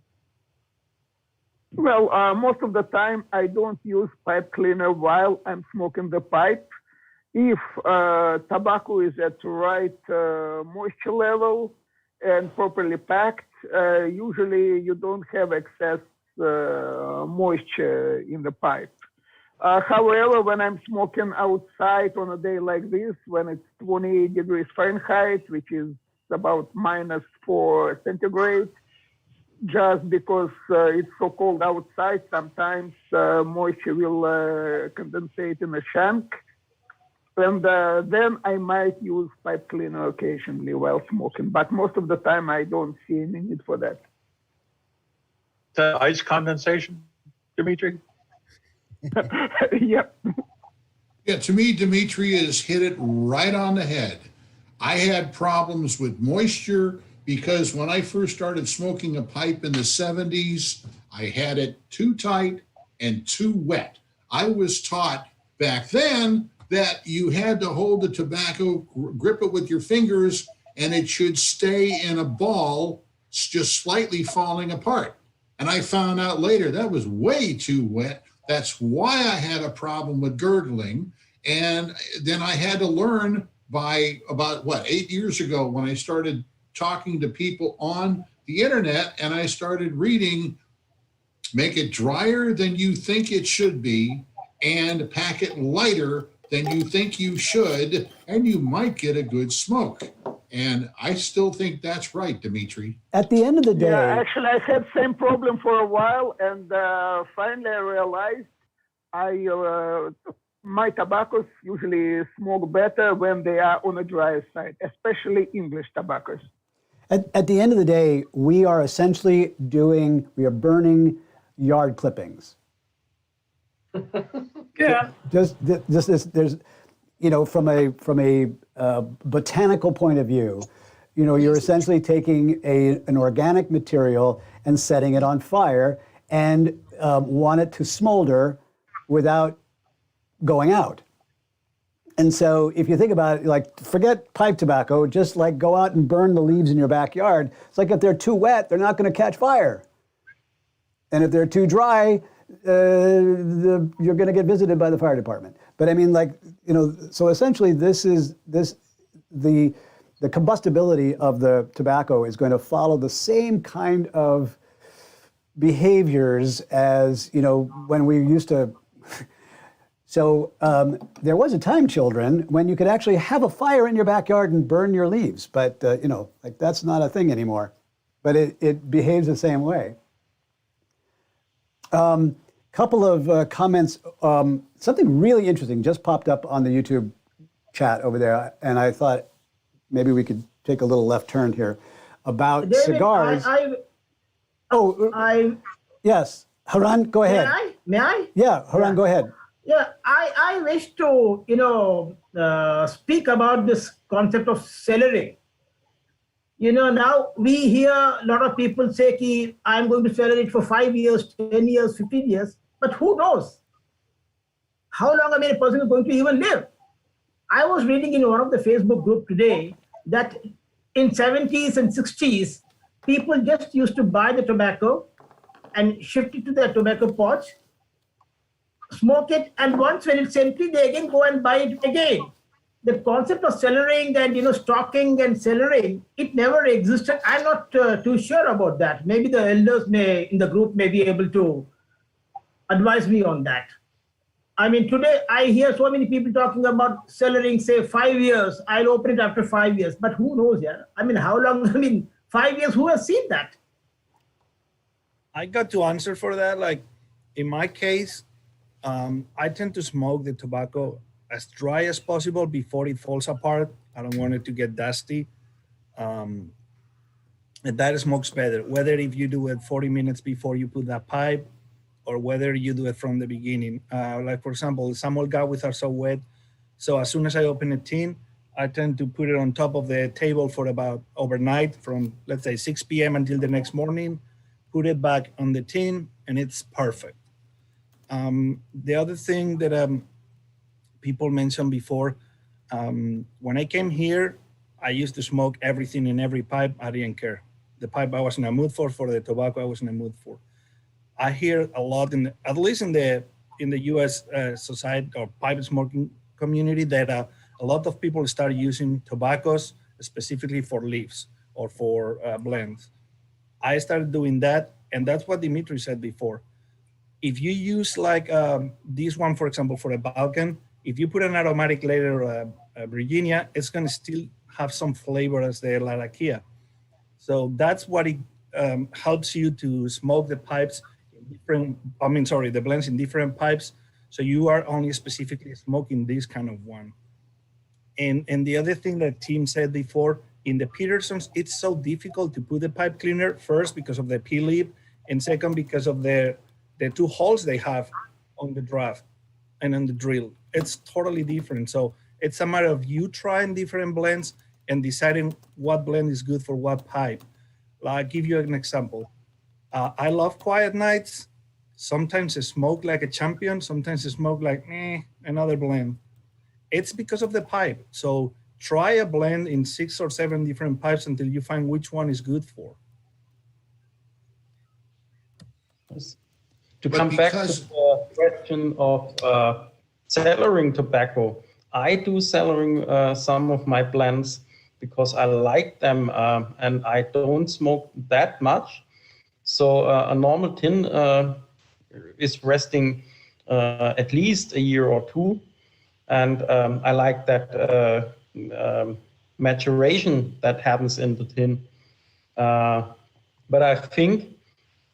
Well, most of the time I don't use pipe cleaner while I'm smoking the pipe. If tobacco is at the right moisture level and properly packed, usually you don't have excess moisture in the pipe. However, when I'm smoking outside on a day like this, when it's 28 degrees Fahrenheit, which is about -4 centigrade, just because it's so cold outside, sometimes moisture will condensate in the shank. And then I might use pipe cleaner occasionally while smoking, but most of the time I don't see any need for that. Ice condensation, Dimitri? Yep. Yeah, to me, Dimitri has hit it right on the head. I had problems with moisture because when I first started smoking a pipe in the 70s, I had it too tight and too wet. I was taught back then that you had to hold the tobacco, grip it with your fingers, and it should stay in a ball, just slightly falling apart. And I found out later that was way too wet. That's why I had a problem with gurgling. And then I had to learn by about, 8 years ago when I started talking to people on the internet and I started reading, make it drier than you think it should be and pack it lighter than you think you should, and you might get a good smoke. And I still think that's right, Dimitri. At the end of the day, Yeah, actually, I had same problem for a while, and finally I realized my tobaccos usually smoke better when they are on the drier side, especially English tobaccos. at the end of the day, we are essentially burning yard clippings. Yeah. Just there's, from a botanical point of view, you're essentially taking an organic material and setting it on fire and want it to smolder without going out. And so if you think about it, forget pipe tobacco, just go out and burn the leaves in your backyard. It's like if they're too wet, they're not going to catch fire. And if they're too dry, you're going to get visited by the fire department. But I mean, so essentially the combustibility of the tobacco is going to follow the same kind of behaviors as, when we used to. So there was a time, children, when you could actually have a fire in your backyard and burn your leaves. But, that's not a thing anymore. But it behaves the same way. Couple of comments. Something really interesting just popped up on the YouTube chat over there, and I thought maybe we could take a little left turn here about David, cigars. Yes, Haran, go ahead. May I? Yeah, Haran, go ahead. Yeah, I wish to speak about this concept of cellaring. Now we hear a lot of people say, "Ki, I'm going to cellar it for 5 years, 10 years, 15 years," but who knows how long a person is going to even live? I was reading in one of the Facebook group today that in 70s and 60s, people just used to buy the tobacco and shift it to their tobacco pouch, smoke it, and once when it's empty, they again go and buy it again. The concept of cellaring and stocking and cellaring, it never existed. I'm not too sure about that. Maybe the elders in the group may be able to advise me on that. I mean, today I hear so many people talking about cellaring, say 5 years. I'll open it after 5 years, but who knows? Yeah, I mean, how long? 5 years. Who has seen that? I got to answer for that. In my case, I tend to smoke the tobacco as dry as possible before it falls apart. I don't want it to get dusty. And that smokes better, whether if you do it 40 minutes before you put that pipe or whether you do it from the beginning. For example, some old guys are so wet. So as soon as I open a tin, I tend to put it on top of the table for about overnight from, let's say, 6 p.m. until the next morning, put it back on the tin, and it's perfect. The other thing that people mentioned before, when I came here, I used to smoke everything in every pipe. I didn't care. The pipe I was in a mood for the tobacco I was in a mood for. I hear a lot, at least in the U.S. Society or pipe smoking community, that a lot of people start using tobaccos specifically for leaves, or for blends. I started doing that, and that's what Dimitri said before. If you use like this one, for example, for a Balkan, if you put an aromatic layer Virginia, it's going to still have some flavor as the Larakia. So that's what it helps you to smoke the pipes in different, the blends in different pipes. So you are only specifically smoking this kind of one. And the other thing that Tim said before, in the Petersons, it's so difficult to put the pipe cleaner, first because of the P-lip, and second because of the two holes they have on the draft and on the drill. It's totally different. So it's a matter of you trying different blends and deciding what blend is good for what pipe. I'll give you an example. I love Quiet Nights. Sometimes I smoke like a champion. Sometimes I smoke like another blend. It's because of the pipe. So try a blend in 6 or 7 different pipes until you find which one is good for. To come back to the question of cellaring tobacco, I do cellaring some of my blends because I like them and I don't smoke that much. So a normal tin is resting at least a year or two. And I like that maturation that happens in the tin. But I think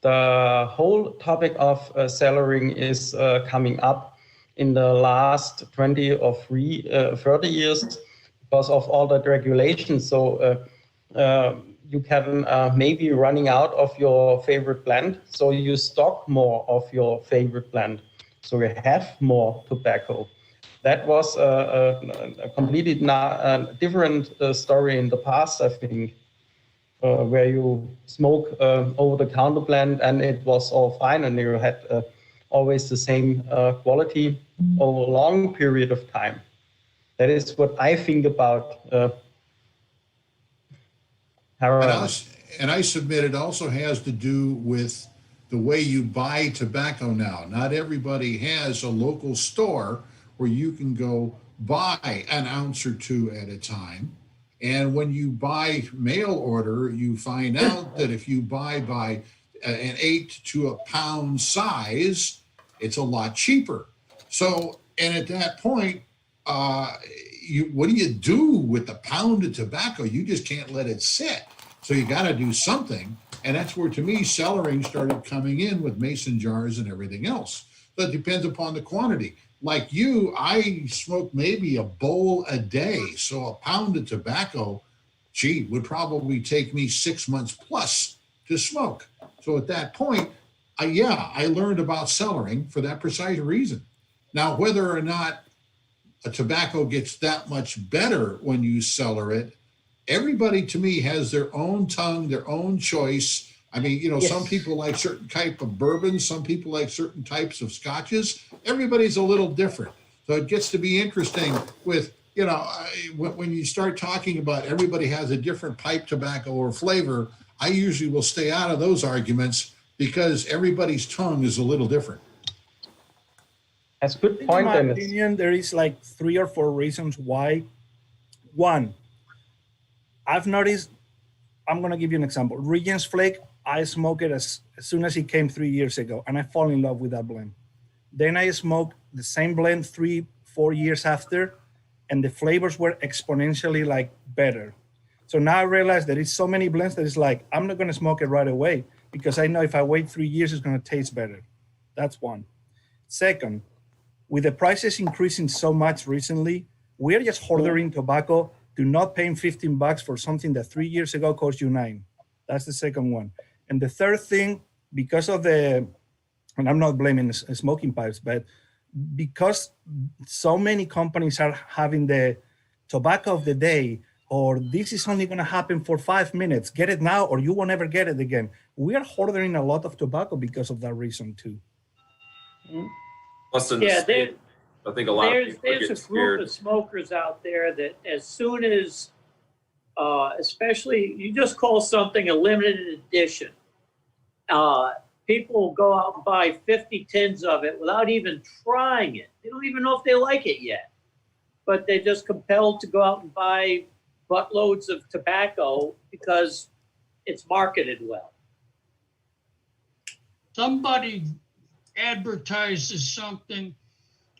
the whole topic of cellaring is coming up in the last 20 or 30 years because of all that regulation. So you can maybe running out of your favorite blend. So you stock more of your favorite blend. So you have more tobacco. That was a completely different story in the past, I think, where you smoke over-the-counter blend and it was all fine and you had always the same quality over a long period of time. That is what I think about and I submit it also has to do with the way you buy tobacco now. Not everybody has a local store where you can go buy an ounce or two at a time. And when you buy mail order, you find out that if you buy by an 8 to a pound size, it's a lot cheaper. So, and at that point, what do you do with the pound of tobacco? You just can't let it sit. So you got to do something. And that's where, to me, cellaring started coming in with mason jars and everything else. So it depends upon the quantity. Like you, I smoke maybe a bowl a day. So a pound of tobacco, would probably take me 6 months plus to smoke. So at that point, I learned about cellaring for that precise reason. Now, whether or not a tobacco gets that much better when you cellar it, everybody to me has their own tongue, their own choice. I mean, yes. Some people like certain type of bourbons, some people like certain types of scotches. Everybody's a little different. So it gets to be interesting with, when you start talking about everybody has a different pipe tobacco or flavor, I usually will stay out of those arguments because everybody's tongue is a little different. That's a good point. In my opinion, there is like 3 or 4 reasons why. One, I've noticed, I'm going to give you an example. Regent's Flake, I smoked it as soon as it came 3 years ago, and I fall in love with that blend. Then I smoked the same blend 3-4 years after, and the flavors were exponentially better. So now I realize that it's so many blends that it's like, I'm not going to smoke it right away because I know if I wait 3 years, it's going to taste better. That's one. Second, with the prices increasing so much recently, we're just hoarding tobacco to not paying $15 for something that 3 years ago cost you $9. That's the second one. And the third thing, because of and I'm not blaming smoking pipes, but because so many companies are having the tobacco of the day, or this is only going to happen for 5 minutes, get it now or you won't ever get it again. We are hoarding a lot of tobacco because of that reason too. Plus, I think a lot of people there's get a group scared. of smokers out there that as soon as, especially you just call something a limited edition, people will go out and buy 50 tins of it without even trying it. They don't even know if they like it yet, but they're just compelled to go out and buy buttloads of tobacco because it's marketed well. Somebody advertises something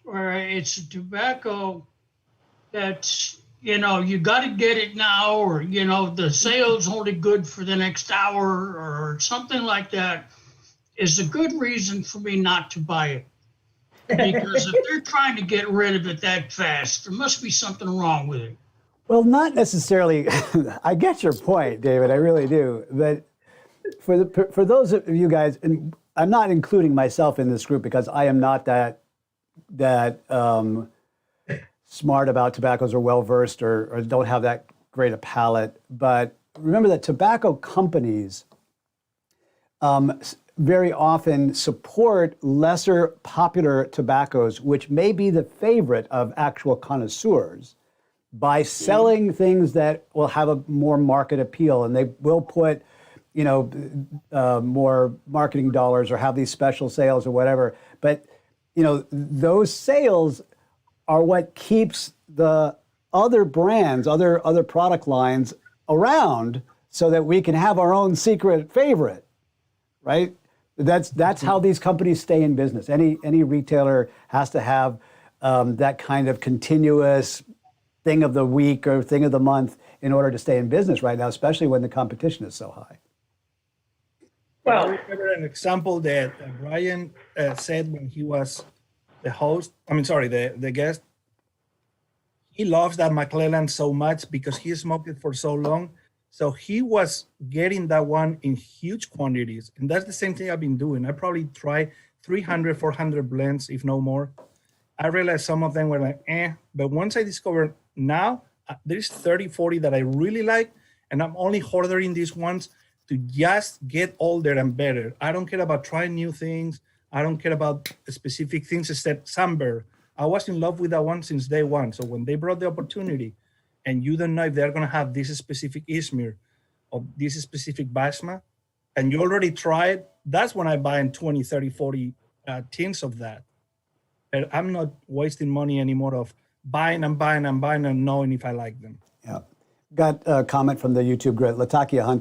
where it's a tobacco that's, you know, you got to get it now, or, you know, the sale's only good for the next hour or something like that, is a good reason for me not to buy it. Because if they're trying to get rid of it that fast, there must be something wrong with it. Well, not necessarily. I get your point, David. I really do. But for those of you guys, and I'm not including myself in this group because I am not that smart about tobaccos or well versed or don't have that great a palate. But remember that tobacco companies very often support lesser popular tobaccos, which may be the favorite of actual connoisseurs, by selling things that will have a more market appeal, and they will put, you know, more marketing dollars or have these special sales or whatever. But, you know, those sales are what keeps the other brands, other product lines around, so that we can have our own secret favorite, right? That's how these companies stay in business. Any retailer has to have that kind of continuous thing of the week or thing of the month in order to stay in business right now, especially when the competition is so high. Well, I remember an example that Brian said when he was the host. The guest. He loves that McClellan so much because he smoked it for so long. So he was getting that one in huge quantities. And that's the same thing I've been doing. I probably try 300, 400 blends, if no more. I realized some of them were like, But once I discovered now, there's 30, 40 that I really like. And I'm only ordering these ones to just get older and better. I don't care about trying new things. I don't care about specific things except Samber. I was in love with that one since day one. So when they brought the opportunity, and you don't know if they're going to have this specific Izmir or this specific Basma, and you already tried, that's when I buy in 20, 30, 40 tins of that. And I'm not wasting money anymore of buying and knowing if I like them. Yeah. Got a comment from the YouTube grid. Latakia, I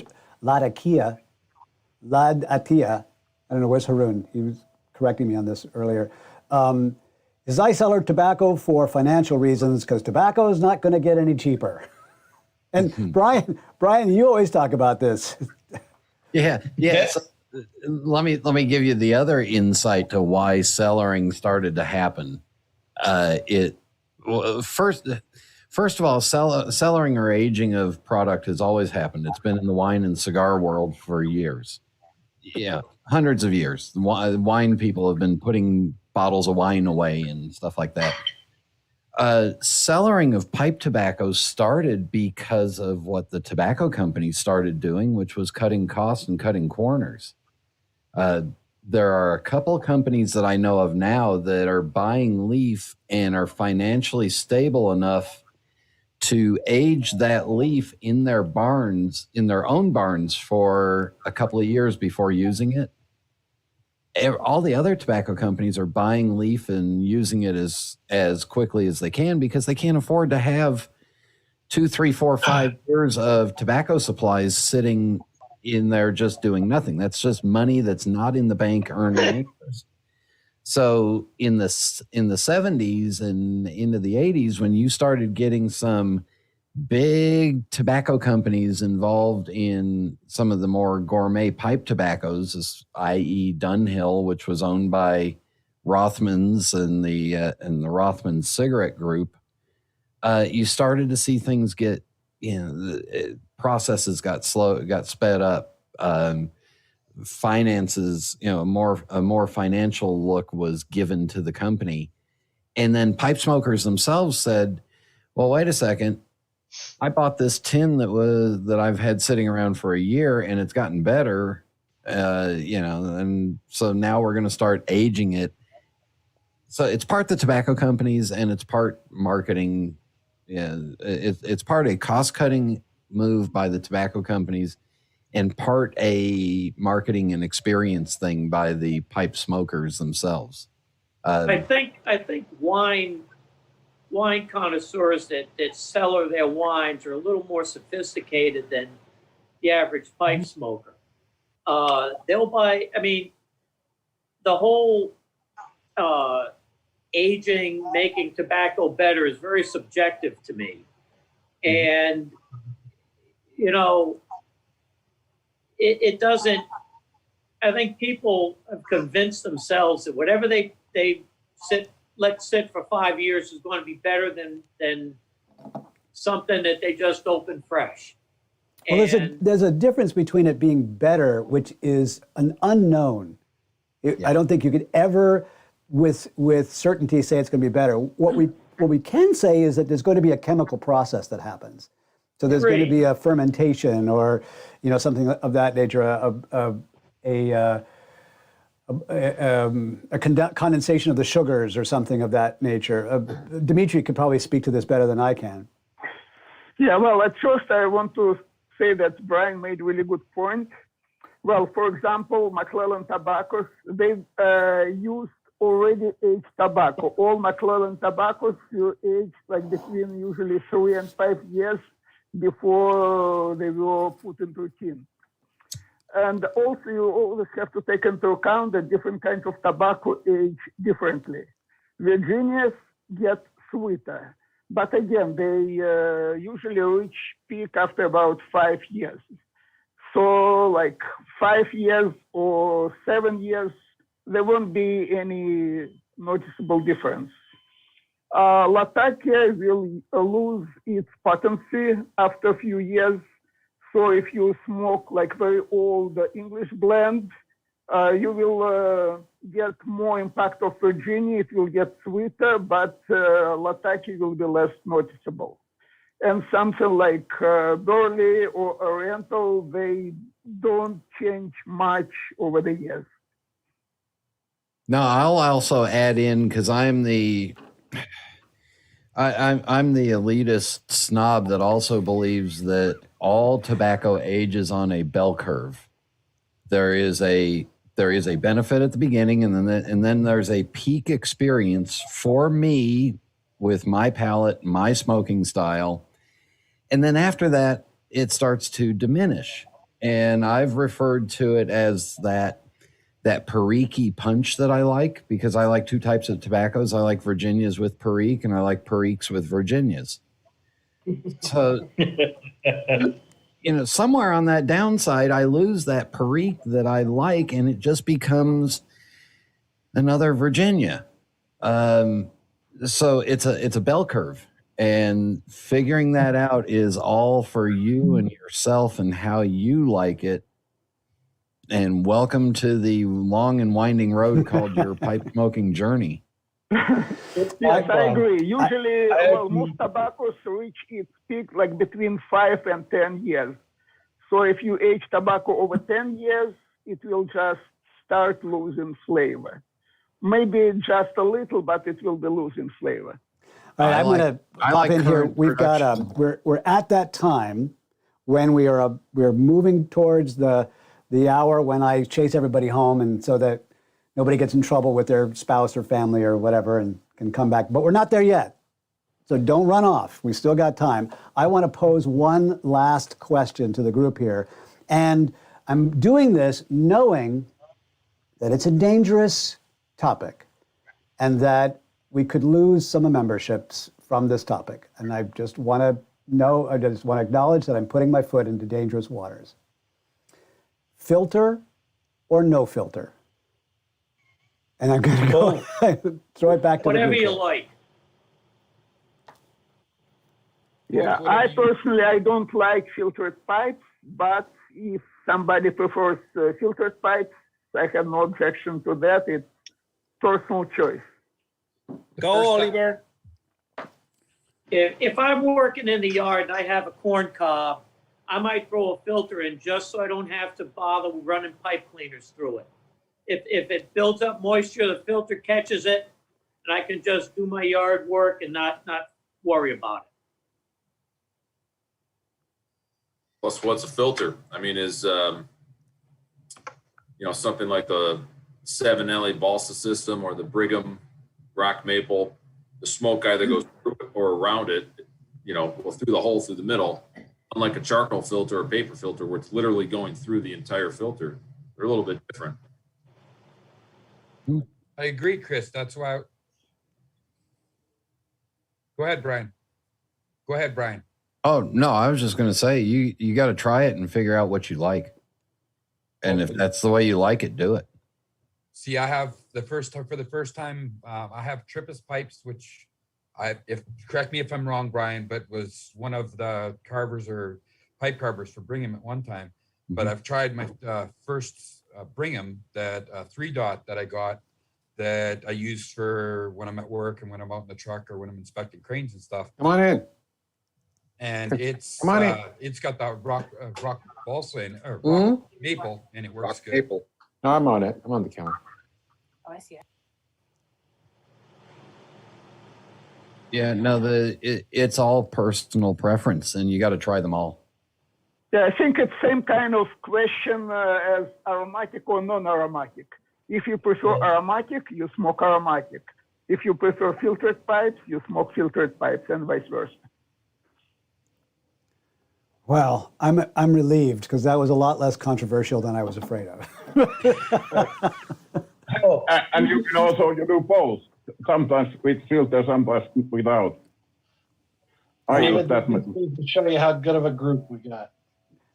don't know, where's Haroon? He was correcting me on this earlier. Is I sell tobacco for financial reasons because tobacco is not going to get any cheaper. And Brian, you always talk about this. Yeah. So, let me give you the other insight to why cellaring started to happen. First of all, cellaring or aging of product has always happened. It's been in the wine and cigar world for years. Yeah, hundreds of years. Wine people have been putting bottles of wine away and stuff like that. Cellaring of pipe tobacco started because of what the tobacco companies started doing, which was cutting costs and cutting corners. There are a couple companies that I know of now that are buying leaf and are financially stable enough to age that leaf in their barns, in their own barns, for a couple of years before using it. All the other tobacco companies are buying leaf and using it as quickly as they can because they can't afford to have 2, 3, 4, 5 years of tobacco supplies sitting in there just doing nothing. That's just money that's not in the bank earning interest. So in the 70s and into the 80s, when you started getting some big tobacco companies involved in some of the more gourmet pipe tobaccos, i.e. Dunhill, which was owned by Rothmans and the Rothman cigarette group, you started to see things get, processes got sped up. Finances, a more financial look was given to the company. And then pipe smokers themselves said, well, wait a second. I bought this tin that I've had sitting around for a year and it's gotten better, and so now we're going to start aging it. So it's part the tobacco companies and it's part marketing. Yeah, it's part a cost-cutting move by the tobacco companies and part a marketing and experience thing by the pipe smokers themselves. I think wine wine connoisseurs that cellar their wines are a little more sophisticated than the average pipe smoker. They'll buy, I mean, the whole aging, making tobacco better is very subjective to me. And, you know, it doesn't, I think people have convinced themselves that whatever they let sit for 5 years is going to be better than something that they just opened fresh. Well, there's a difference between it being better, which is an unknown. I don't think you could ever, with certainty, say it's going to be better. What we can say is that there's going to be a chemical process that happens. So there's going to be a fermentation, or something of that nature, a condensation of the sugars or something of that nature. Dimitri could probably speak to this better than I can. Yeah, well, at first I want to say that Brian made really good point. Well, for example, McClellan tobaccos, they used already aged tobacco. All McClellan tobaccos you age like between usually 3 and 5 years before they were put into tin. And also you always have to take into account that different kinds of tobacco age differently. Virginias get sweeter, but again, they usually reach peak after about 5 years. So like 5 years or 7 years, there won't be any noticeable difference. Latakia will lose its potency after a few years. So if you smoke like very old English blend, you will get more impact of Virginia. It will get sweeter, but Latakia will be less noticeable. And something like Burley or Oriental, they don't change much over the years. No, I'll also add in, because I'm the elitist snob that also believes that all tobacco ages on a bell curve. There is a benefit at the beginning, and then there's a peak experience for me with my palate, my smoking style. And then after that, it starts to diminish. And I've referred to it as that Perique punch that I like, because I like two types of tobaccos. I like Virginias with Perique, and I like Periques with Virginias. So, somewhere on that downside, I lose that Perique that I like, and it just becomes another Virginia. So it's a bell curve. And figuring that out is all for you and yourself and how you like it. And welcome to the long and winding road called your pipe smoking journey. Yes, I agree. Usually, most tobaccos reach its peak like between 5 and 10 years. So if you age tobacco over 10 years, it will just start losing flavor. Maybe just a little, but it will be losing flavor. All right, I'm going to pop in here. We've got we're at that time when we're moving towards the hour when I chase everybody home, and so that nobody gets in trouble with their spouse or family or whatever and can come back. But we're not there yet. So don't run off. We still got time. I want to pose one last question to the group here. And I'm doing this knowing that it's a dangerous topic and that we could lose some memberships from this topic. And I just want to acknowledge that I'm putting my foot into dangerous waters. Filter or no filter? And I'm going to go throw it back to whatever the you like. Yeah, I personally, I don't like filtered pipes, but if somebody prefers filtered pipes, I have no objection to that. It's personal choice. Go, Oliver. If I'm working in the yard and I have a corn cob, I might throw a filter in just so I don't have to bother running pipe cleaners through it. If it builds up moisture, the filter catches it, and I can just do my yard work and not worry about it. Plus, what's a filter? I mean, is something like the 7LA balsa system or the Brigham rock maple, the smoke either goes through it or around it, well, through the hole through the middle, unlike a charcoal filter or paper filter where it's literally going through the entire filter. They're a little bit different. I agree, Chris. That's why. Go ahead, Brian. Go ahead, Brian. Oh, no, I was just going to say, you got to try it and figure out what you like. And if that's the way you like it, do it. See, I have for the first time, I have Trippus pipes, which correct me if I'm wrong, Brian, but was one of the carvers or pipe carvers for Brigham at one time. But I've tried my first Brigham, that 3-dot that I got, that I use for when I'm at work and when I'm out in the truck or when I'm inspecting cranes and stuff. Come on in. And it's Come on in. it's got that rock balsa in, or rock maple, and it works good. Maple. No, I'm on it. I'm on the counter. Oh, I see it. Yeah, no, it's all personal preference, and you got to try them all. Yeah, I think it's same kind of question as aromatic or non-aromatic. If you prefer aromatic, you smoke aromatic. If you prefer filtered pipes, you smoke filtered pipes, and vice versa. Well, I'm relieved because that was a lot less controversial than I was afraid of. And you can also do both. Sometimes with filter, sometimes without. I use that much. To show you how good of a group we got.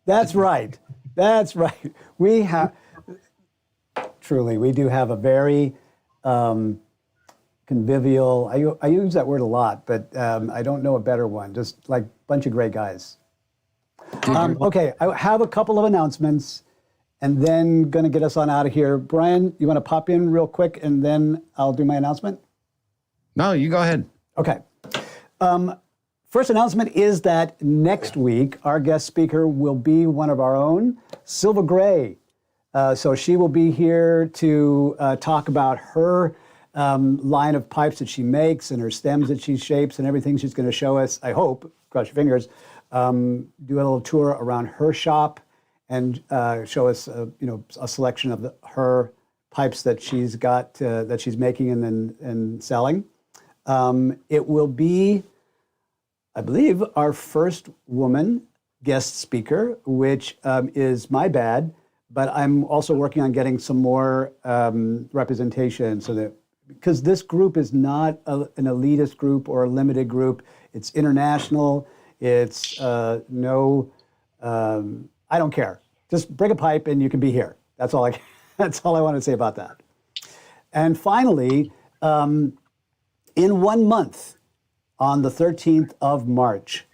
That's right. That's right. We do have a very convivial, I use that word a lot, but I don't know a better one, just like a bunch of great guys. Okay, I have a couple of announcements and then going to get us on out of here. Brian, you want to pop in real quick and then I'll do my announcement? No, you go ahead. Okay. First announcement is that next week, our guest speaker will be one of our own, Silva Gray. So she will be here to talk about her line of pipes that she makes and her stems that she shapes and everything. She's going to show us, I hope, cross your fingers, do a little tour around her shop and show us, a selection of her pipes that she's got, that she's making and selling. It will be, I believe, our first woman guest speaker, which is my bad, but I'm also working on getting some more representation so that, because this group is not an elitist group or a limited group. It's international. It's I don't care. Just bring a pipe and you can be here. That's all I want to say about that. And finally, in 1 month, on the 13th of March,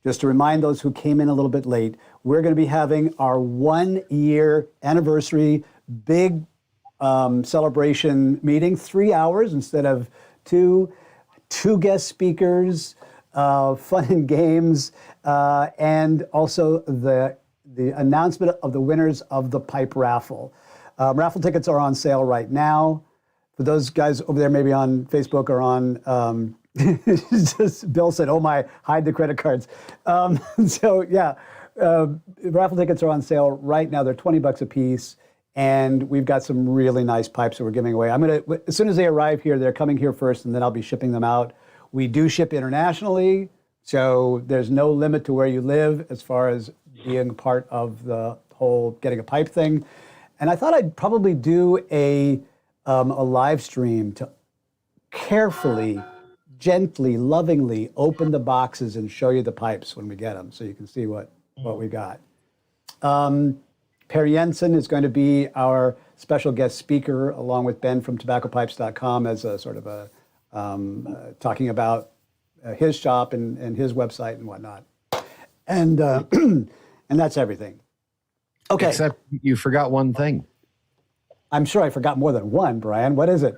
just to remind those who came in a little bit late, we're going to be having our 1-year anniversary big celebration meeting, 3 hours instead of two guest speakers, fun and games, and also the announcement of the winners of the pipe raffle. Raffle tickets are on sale right now. For those guys over there, maybe on Facebook or on, Bill said, "Oh my, hide the credit cards." So yeah, raffle tickets are on sale right now. They're $20 a piece. And we've got some really nice pipes that we're giving away. As soon as they arrive here, they're coming here first, and then I'll be shipping them out. We do ship internationally, so there's no limit to where you live as far as being part of the whole getting a pipe thing. And I thought I'd probably do a live stream to carefully, gently, lovingly open the boxes and show you the pipes when we get them, so you can see what we got. Perry Jensen is going to be our special guest speaker, along with Ben from tobaccopipes.com, as a sort of a talking about his shop and his website and whatnot. And that's everything. Okay. Except you forgot one thing. I'm sure I forgot more than one, Brian. What is it?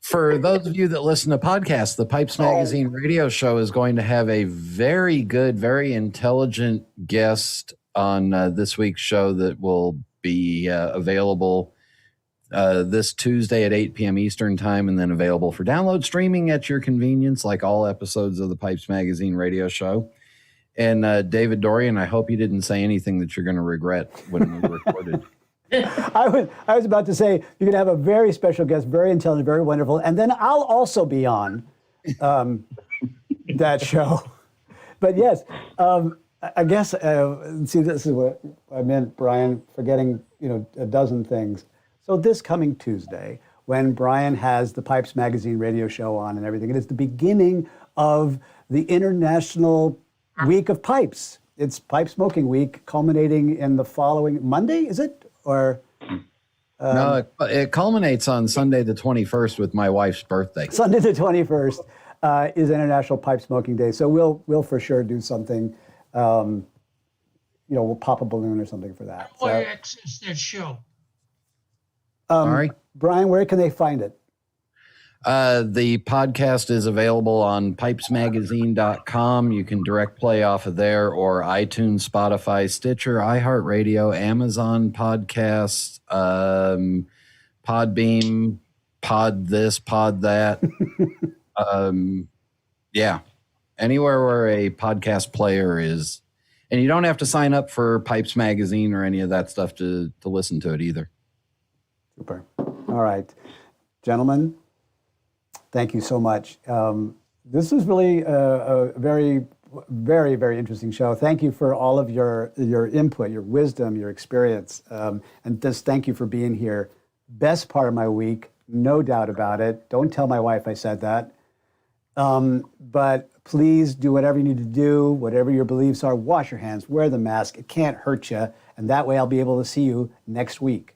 For those of you that listen to podcasts, the Pipes Magazine radio show is going to have a very good, very intelligent guest on this week's show that will be available this Tuesday at 8 p.m. Eastern time, and then available for download streaming at your convenience, like all episodes of the Pipes Magazine radio show. And David Dorian, I hope you didn't say anything that you're going to regret when we recorded. I was about to say, you're going to have a very special guest, very intelligent, very wonderful. And then I'll also be on that show. But yes, I guess, see, this is what I meant, Brian, forgetting, a dozen things. So this coming Tuesday, when Brian has the Pipes Magazine radio show on and everything, it is the beginning of the International Week of Pipes. It's Pipe Smoking Week, culminating in the following Monday, is it? Or no, it culminates on Sunday the 21st with my wife's birthday. Sunday the 21st is International Pipe Smoking Day. So we'll for sure do something. We'll pop a balloon or something for that. How do I access that show? Sorry? Brian, where can they find it? The podcast is available on pipesmagazine.com. You can direct play off of there, or iTunes, Spotify, Stitcher, iHeartRadio, Amazon Podcasts, Podbeam, Pod this, Pod that. Yeah, anywhere where a podcast player is. And you don't have to sign up for Pipes Magazine or any of that stuff to listen to it either. Super. All right. Gentlemen, thank you so much. This was really a very, very, very interesting show. Thank you for all of your input, your wisdom, your experience. And just thank you for being here. Best part of my week, no doubt about it. Don't tell my wife I said that. But please do whatever you need to do, whatever your beliefs are. Wash your hands, wear the mask. It can't hurt you. And that way I'll be able to see you next week.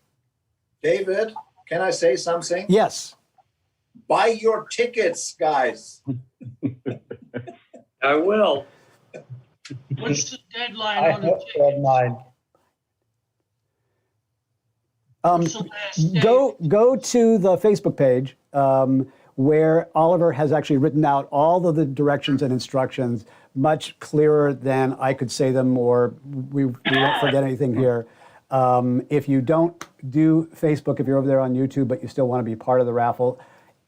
David, can I say something? Yes. Buy your tickets, guys. I will. What's the deadline I on the hope ticket? so, mine. Go to the Facebook page where Oliver has actually written out all of the directions and instructions much clearer than I could say them, or we won't forget anything here. If you don't do Facebook, if you're over there on YouTube, but you still want to be part of the raffle,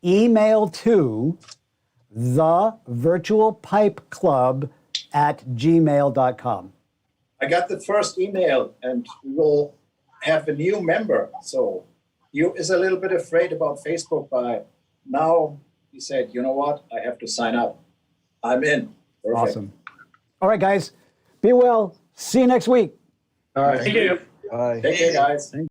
email to thevirtualpipeclub@gmail.com. I got the first email and we will have a new member. So you is a little bit afraid about Facebook, but now he said, you know what? I have to sign up. I'm in. Perfect. Awesome. All right, guys, be well. See you next week. All right. Thank you. Bye. Take care, guys.